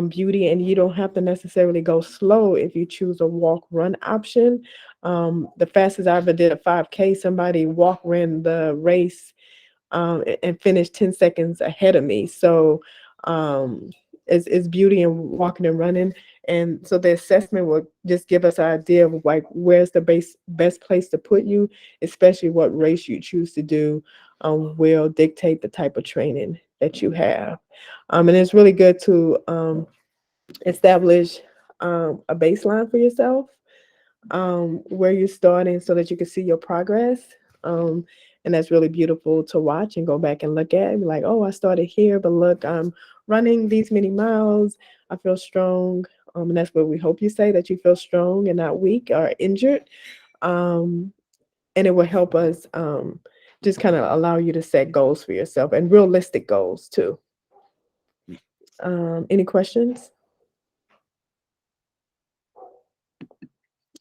[SPEAKER 1] beauty, and you don't have to necessarily go slow if you choose a walk run option. The fastest I ever did a 5K, somebody walk ran the race and finished 10 seconds ahead of me. So um, it's beauty in walking and running. And so the assessment will just give us an idea of like where's the best place to put you, especially what race you choose to do will dictate the type of training that you have. And it's really good to establish a baseline for yourself, where you're starting, so that you can see your progress. Um, and that's really beautiful to watch and go back and look at and be like, oh, I started here, but look, I'm running these many miles. I feel strong. And that's what we hope you say, that you feel strong and not weak or injured. Um, and it will help us just kind of allow you to set goals for yourself, and realistic goals too. Any questions?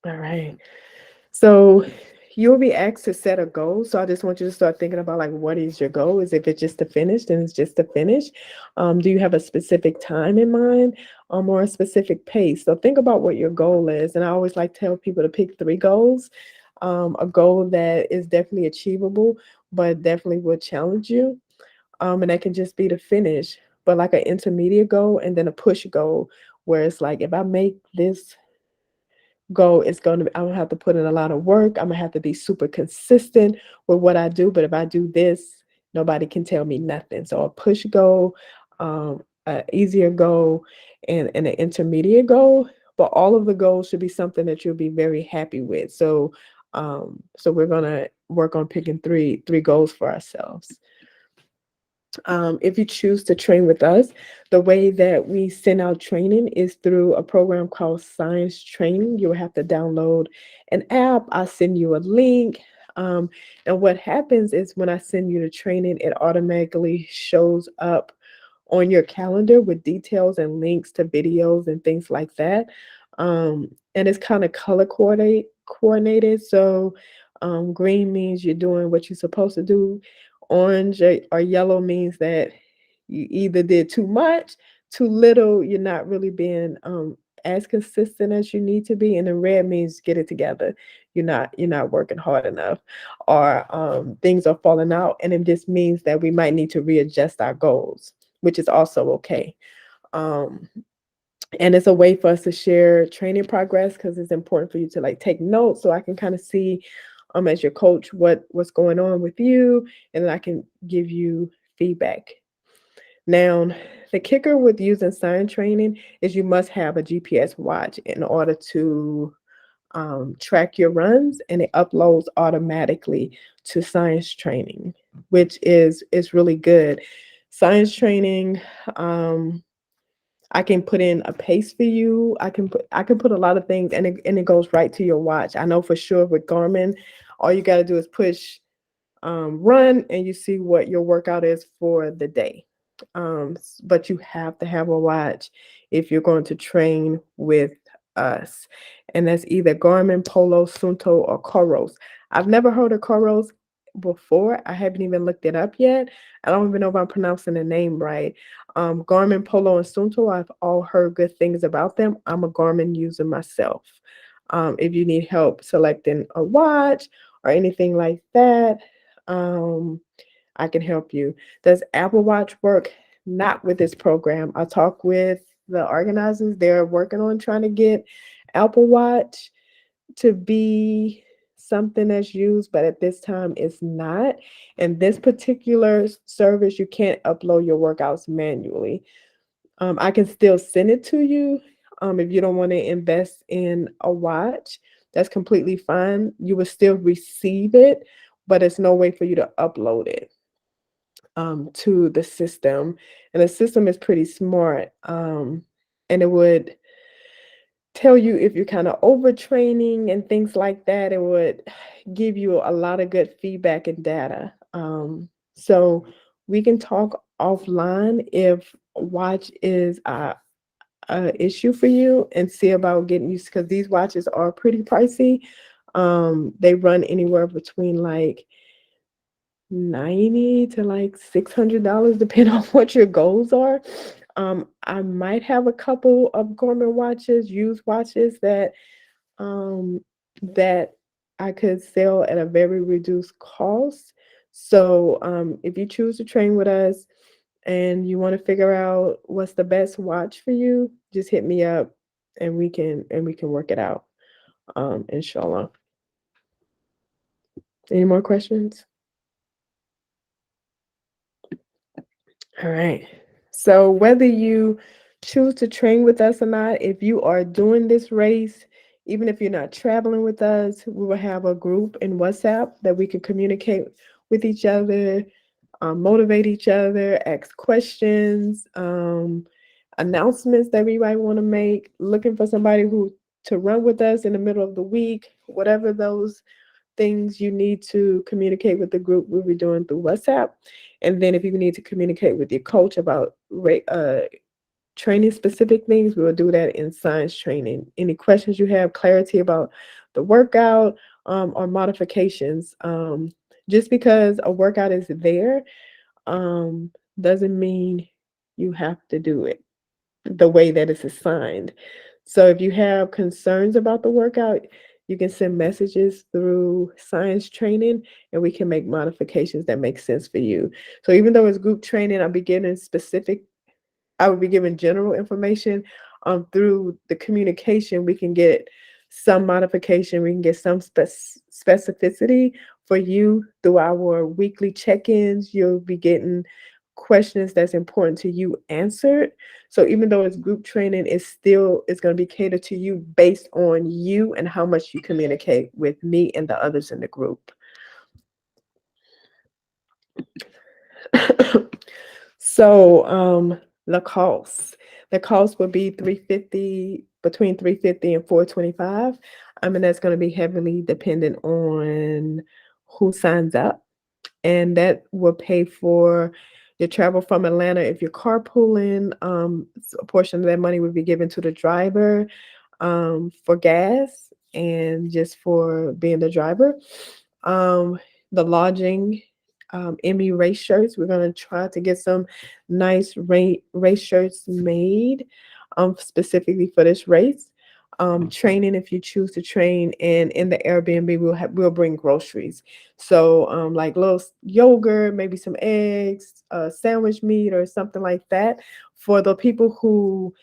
[SPEAKER 1] All right. So you'll be asked to set a goal. So I just want you to start thinking about like what is your goal? Is if it's just to finish, then it's just to finish. Do you have a specific time in mind, or a specific pace? So think about what your goal is. And I always like to tell people to pick three goals. A goal that is definitely achievable, but definitely will challenge you. And that can just be to finish, but like an intermediate goal and then a push goal where it's like if I make this goal, it's going to be, I'm gonna have to put in a lot of work. I'm gonna have to be super consistent with what I do. But if I do this, nobody can tell me nothing. So a push goal, a easier goal, and an intermediate goal. But all of the goals should be something that you'll be very happy with. So we're gonna work on picking three goals for ourselves. If you choose to train with us, the way that we send out training is through a program called Science Training. You'll have to download an app. I'll send you a link. Um, and what happens is when I send you the training, it automatically shows up on your calendar with details and links to videos and things like that. And it's kind of color coordinated. So green means you're doing what you're supposed to do. Orange or yellow means that you either did too much, too little, you're not really being as consistent as you need to be. And then red means get it together. You're not working hard enough, or things are falling out. And it just means that we might need to readjust our goals, which is also okay. Um, and it's a way for us to share training progress because it's important for you to like take notes so I can kind of see as your coach what's going on with you, and then I can give you feedback. Now, the kicker with using sign training is you must have a GPS watch in order to track your runs, and it uploads automatically to science training, which is really good. Science training, I can put in a pace for you. I can put a lot of things, and it goes right to your watch. I know for sure with Garmin, all you got to do is push run, and you see what your workout is for the day. But you have to have a watch if you're going to train with us, and that's either Garmin, Polo, Sunto, or Coros. I've never heard of Coros before. I haven't even looked it up yet. I don't even know if I'm pronouncing the name right. Garmin, Polo, and Sunto, I've all heard good things about them. I'm a Garmin user myself. If you need help selecting a watch or anything like that, um, I can help you. Does Apple Watch work? Not with this program. I talk with the organizers. They're working on trying to get Apple Watch to be something that's used, but at this time it's not. And this particular service, you can't upload your workouts manually. I can still send it to you. If you don't want to invest in a watch, that's completely fine. You will still receive it, but it's no way for you to upload it to the system. And the system is pretty smart. And it would tell you if you're kind of overtraining and things like that. It would give you a lot of good feedback and data. So we can talk offline if watch is a issue for you, and see about getting used, because these watches are pretty pricey. They run anywhere between like 90 to like $600 depending on what your goals are. I might have a couple of Gorman watches, used watches um that I could sell at a very reduced cost. So if you choose to train with us and you want to figure out what's the best watch for you, just hit me up, and we can work it out. Inshallah. Any more questions? All right. So whether you choose to train with us or not, if you are doing this race, even if you're not traveling with us, we will have a group in WhatsApp that we can communicate with each other, motivate each other, ask questions, announcements that we might want to make, looking for somebody who to run with us in the middle of the week, whatever those things you need to communicate with the group, we'll be doing through WhatsApp. And then if you need to communicate with your coach about training specific things, we will do that in science training. Any questions you have, clarity about the workout, or modifications. Just because a workout is there, um, doesn't mean you have to do it the way that it's assigned. So if you have concerns about the workout, you can send messages through science training and we can make modifications that make sense for you. So even though it's group training, I'll be giving specific I would be given general information. Through the communication, we can get some modification, we can get some specificity for you through our weekly check-ins. You'll be getting questions that's important to you answered. So even though it's group training, it's going to be catered to you based on you and how much you communicate with me and the others in the group. So the cost. The cost would be 350 between 350 and 425. And that's going to be heavily dependent on who signs up. And that will pay for your travel from Atlanta. If you're carpooling, a portion of that money would be given to the driver for gas and just for being the driver. The lodging, Emmy race shirts. We're gonna try to get some nice race shirts made, specifically for this race. Training if you choose to train, and in the Airbnb we'll bring groceries. So like little yogurt, maybe some eggs, sandwich meat, or something like that for the people who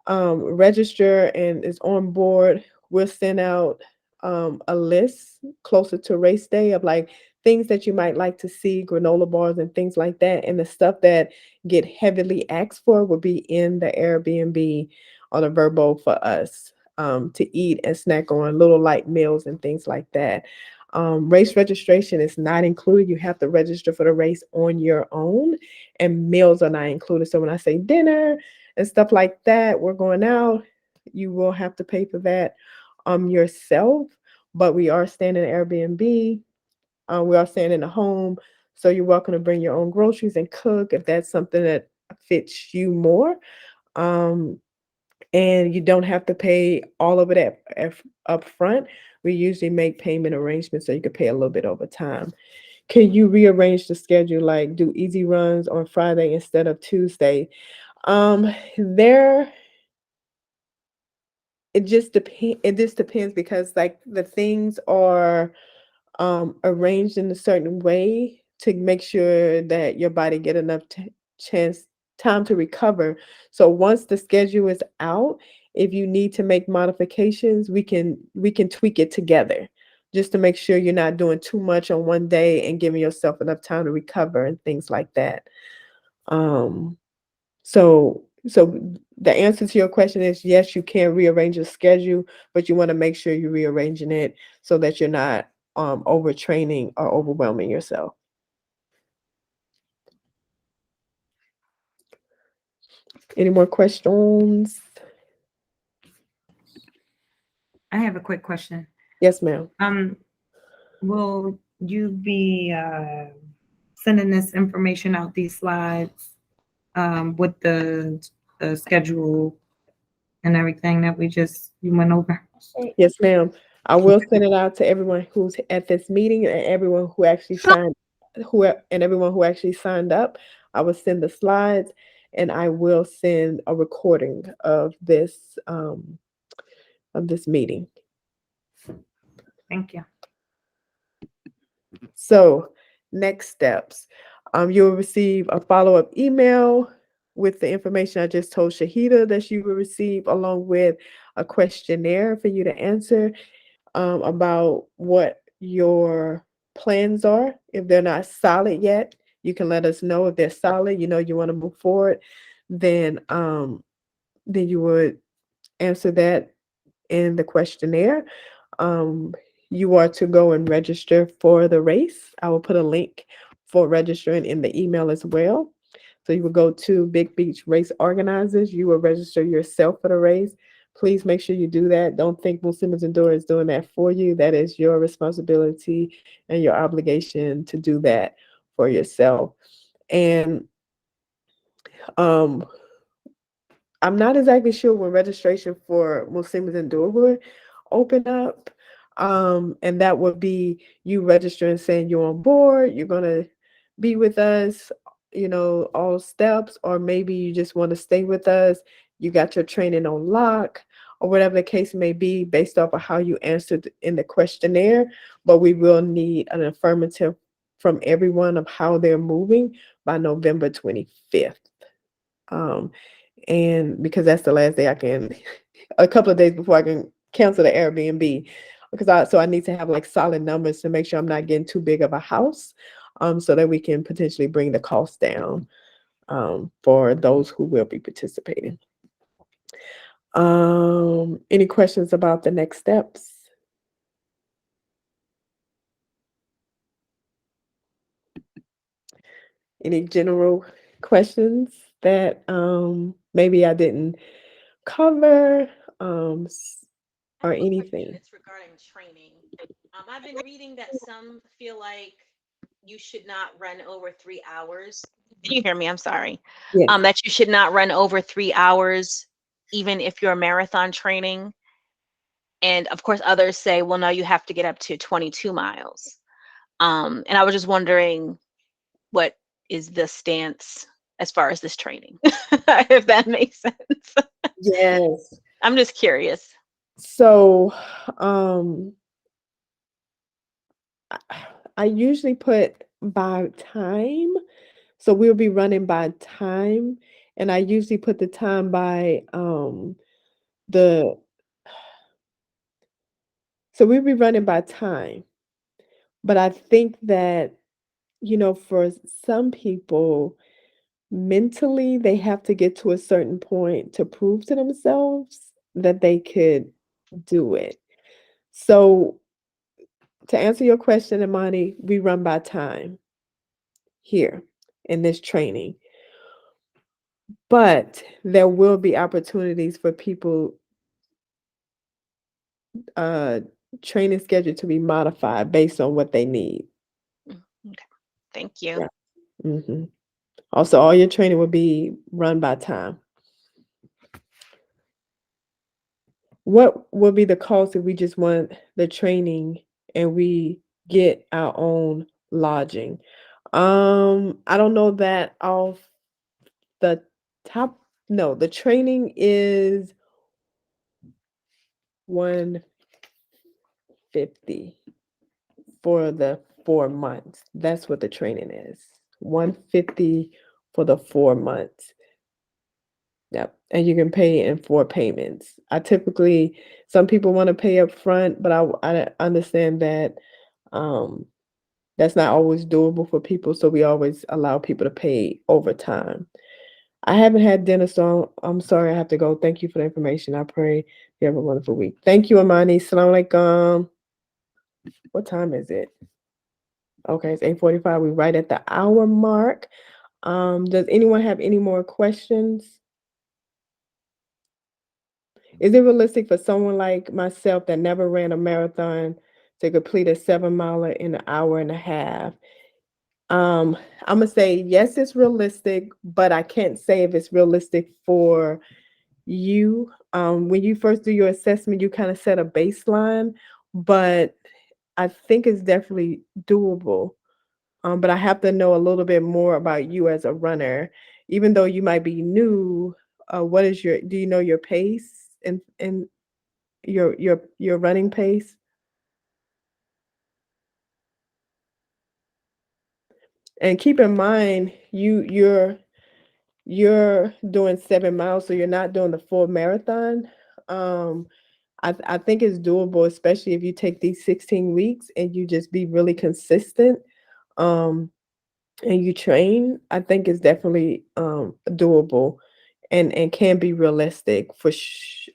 [SPEAKER 1] register and is on board. We'll send out a list closer to race day of like things that you might like to see, granola bars and things like that. And the stuff that get heavily asked for will be in the Airbnb on a Verbo for us to eat and snack on, little light meals and things like that. Race registration is not included. You have to register for the race on your own, and meals are not included. So when I say dinner and stuff like that, we're going out, you will have to pay for that yourself. But we are staying in Airbnb. We are staying in a home. So you're welcome to bring your own groceries and cook if that's something that fits you more. Um, and you don't have to pay all of it up front. We usually make payment arrangements so you can pay a little bit over time. Can you rearrange the schedule, like do easy runs on Friday instead of Tuesday? There it just depends because like the things are arranged in a certain way to make sure that your body get enough chance time to recover. So once the schedule is out, if you need to make modifications, we can tweak it together just to make sure you're not doing too much on one day and giving yourself enough time to recover and things like that. Um, so the answer to your question is yes, you can rearrange your schedule, but you want to make sure you're rearranging it so that you're not overtraining or overwhelming yourself. Any more questions?
[SPEAKER 7] I have a quick question.
[SPEAKER 1] Yes, ma'am.
[SPEAKER 7] Will you be sending this information out, these slides, with the schedule and everything that you went over?
[SPEAKER 1] Yes, ma'am. I will send it out to everyone who's at this meeting and everyone who actually signed up. I will send the slides and I will send a recording of this meeting.
[SPEAKER 7] Thank you.
[SPEAKER 1] So next steps. You'll receive a follow-up email with the information I just told Shahida that you will receive, along with a questionnaire for you to answer about what your plans are. If they're not solid yet, you can let us know. If they're solid, you want to move forward, then you would answer that in the questionnaire. Um, you are to go and register for the race. I will put a link for registering in the email as well. So you will go to Big Beach Race Organizers. You will register yourself for the race. Please make sure you do that. Don't think Muslims Endure is doing that for you. That is your responsibility and your obligation to do that for yourself. And I'm not exactly sure when registration for Muslims in Dur would open up. And that would be you registering saying you're on board, you're gonna be with us, all steps, or maybe you just want to stay with us, you got your training on lock, or whatever the case may be based off of how you answered in the questionnaire. But we will need an affirmative from everyone of how they're moving by November 25th. Um, and because that's the last day I can, a couple of days before I can cancel the Airbnb, because I need to have like solid numbers to make sure I'm not getting too big of a house, so that we can potentially bring the cost down, for those who will be participating. Any questions about the next steps? Any general questions that maybe I didn't cover,
[SPEAKER 3] I
[SPEAKER 1] or
[SPEAKER 3] have a question.
[SPEAKER 1] anything?
[SPEAKER 3] It's regarding training. I've been reading that some feel like you should not run over 3 hours. Can you hear me? I'm sorry.
[SPEAKER 1] Yes.
[SPEAKER 3] That you should not run over 3 hours, even if you're marathon training. And of course, others say, well, no, you have to get up to 22 miles. And I was just wondering, what is the stance as far as this training, if that makes sense.
[SPEAKER 1] Yes.
[SPEAKER 3] I'm just curious.
[SPEAKER 1] So, um, I I usually put by time. So we'll be running by time, and I usually put the time by the so we'll be running by time. But I think that, for some people, mentally they have to get to a certain point to prove to themselves that they could do it. So to answer your question, Imani, we run by time here in this training. But there will be opportunities for people, uh, training schedule to be modified based on what they need.
[SPEAKER 3] Mm, okay. Thank you.
[SPEAKER 1] Yeah. Mhm. Also, all your training will be run by time. What will be the cost if we just want the training and we get our own lodging? I don't know that off the top. No, the training is 150 for the 4 months. That's what the training is. 150 for the 4 months. Yep. And you can pay in 4 payments. Some people want to pay up front, but I understand that um, that's not always doable for people. So we always allow people to pay over time. I haven't had dinner, so I'm sorry I have to go. Thank you for the information. I pray you have a wonderful week. Thank you, Amani. Salam alaikum. What time is it? Okay, it's 8:45. We're right at the hour mark. Does anyone have any more questions? Is it realistic for someone like myself that never ran a marathon to complete a 7 miler in an hour and a half? Um, I'm gonna say yes, it's realistic, but I can't say if it's realistic for you. When you first do your assessment, you kind of set a baseline, but I think it's definitely doable. But I have to know a little bit more about you as a runner. Even though you might be new, do you know your pace and your running pace? And keep in mind, you're doing 7 miles, so you're not doing the full marathon. Um, I think it's doable, especially if you take these 16 weeks and you just be really consistent. Um, and you train, I think it's definitely doable and can be realistic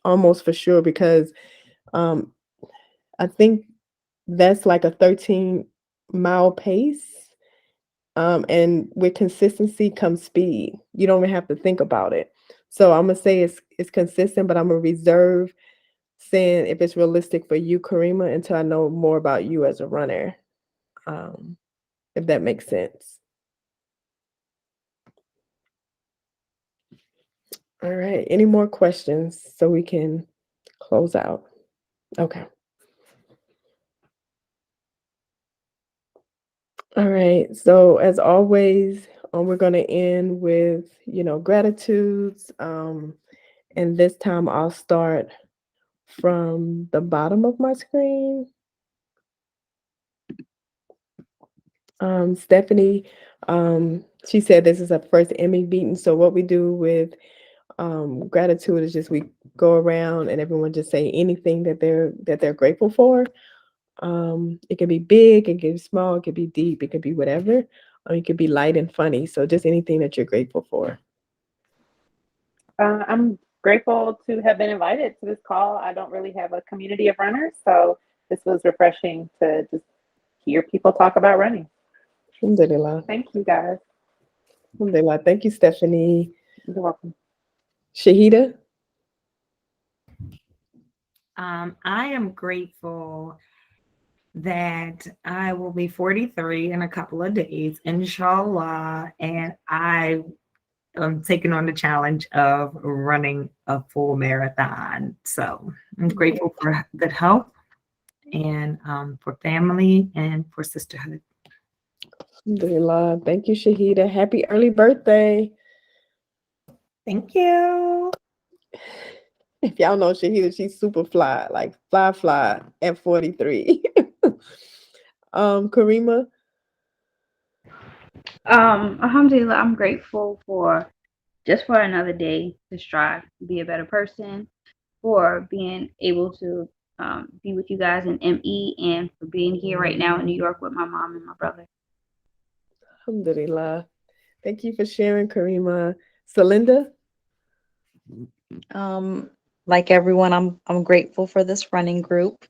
[SPEAKER 1] almost for sure because um, I think that's like a 13-mile pace. And with consistency comes speed. You don't even have to think about it. So I'm gonna say it's consistent, but I'm gonna reserve saying if it's realistic for you, Karima, until I know more about you as a runner. Um, if that makes sense. All right. Any more questions so we can close out? Okay. All right. So as always, we're going to end with, gratitudes. And this time I'll start from the bottom of my screen. Stephanie, she said this is her first Emmy beaten. So what we do with gratitude is just we go around and everyone just say anything that they're grateful for. It can be big, it can be small, it could be deep, it could be whatever. It could be light and funny. So just anything that you're grateful for.
[SPEAKER 5] I'm grateful to have been invited to this call. I don't really have a community of runners, so this was refreshing to just hear people talk about running.
[SPEAKER 1] Alhamdulillah.
[SPEAKER 5] Thank you guys.
[SPEAKER 1] Alhamdulillah. Thank you, Stephanie.
[SPEAKER 5] You're welcome.
[SPEAKER 1] Shahida.
[SPEAKER 7] I am grateful that I will be 43 in a couple of days, inshallah, and I am taking on the challenge of running a full marathon. So I'm grateful for good health and for family and for sisterhood.
[SPEAKER 1] Alhamdulillah. Thank you, Shahida. Happy early birthday.
[SPEAKER 7] Thank you.
[SPEAKER 1] If y'all know Shahida, she's super fly, like fly at 43. Karima.
[SPEAKER 4] Alhamdulillah, I'm grateful for another day to strive to be a better person, for being able to be with you guys in ME, and for being here right now in New York with my mom and my brother.
[SPEAKER 1] Alhamdulillah. Thank you for sharing, Karima. Celinda.
[SPEAKER 6] Like everyone, I'm grateful for this running group.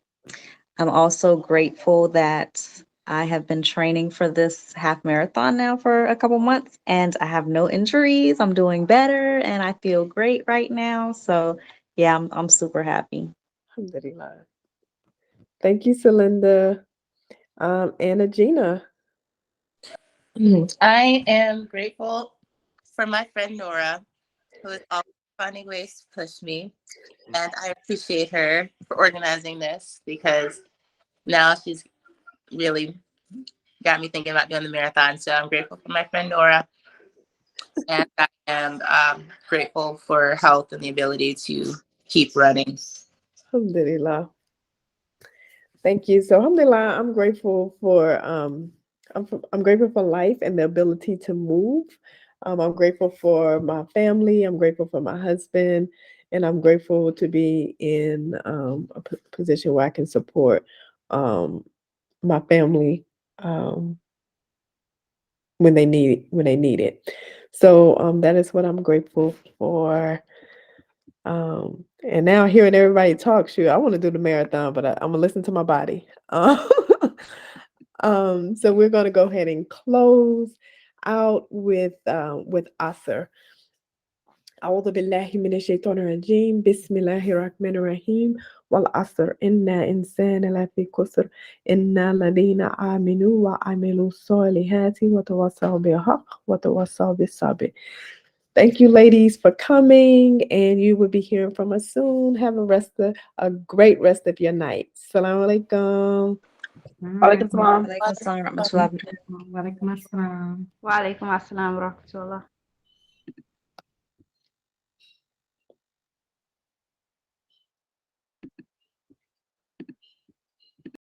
[SPEAKER 6] I'm also grateful that I have been training for this half marathon now for a couple months and I have no injuries. I'm doing better and I feel great right now. So yeah, I'm super happy.
[SPEAKER 1] Alhamdulillah. Thank you, Celinda. Anna Gina.
[SPEAKER 2] I am grateful for my friend Nora, who is always finding ways to push me. And I appreciate her for organizing this because now she's really got me thinking about doing the marathon. So I'm grateful for my friend Nora. And I am grateful for health and the ability to keep running.
[SPEAKER 1] Alhamdulillah. Thank you. So alhamdulillah, I'm grateful for I'm grateful for life and the ability to move. I'm grateful for my family. I'm grateful for my husband, and I'm grateful to be in a position where I can support um, my family when they need it. So that is what I'm grateful for. And now hearing everybody talk, shoot, I want to do the marathon, but I'm gonna listen to my body. So we're gonna go ahead and close out with Asr. أعوذ بالله من الشيطان الرجيم بسم الله الرحمن الرحيم والعصر إن إنسان لفي خسر إن الذين آمنوا وعملوا الصالحات وتواصوا بالحق وتواصوا بالصبر. Thank you, ladies, for coming, and you will be hearing from us soon. Have a great rest of your night. Assalamu alaikum.
[SPEAKER 5] Walaikum salam.
[SPEAKER 6] Walaikum assalam warahmatullahi
[SPEAKER 7] Walaikum assalam.
[SPEAKER 4] Wa alaikum assalam wa rahmatullah.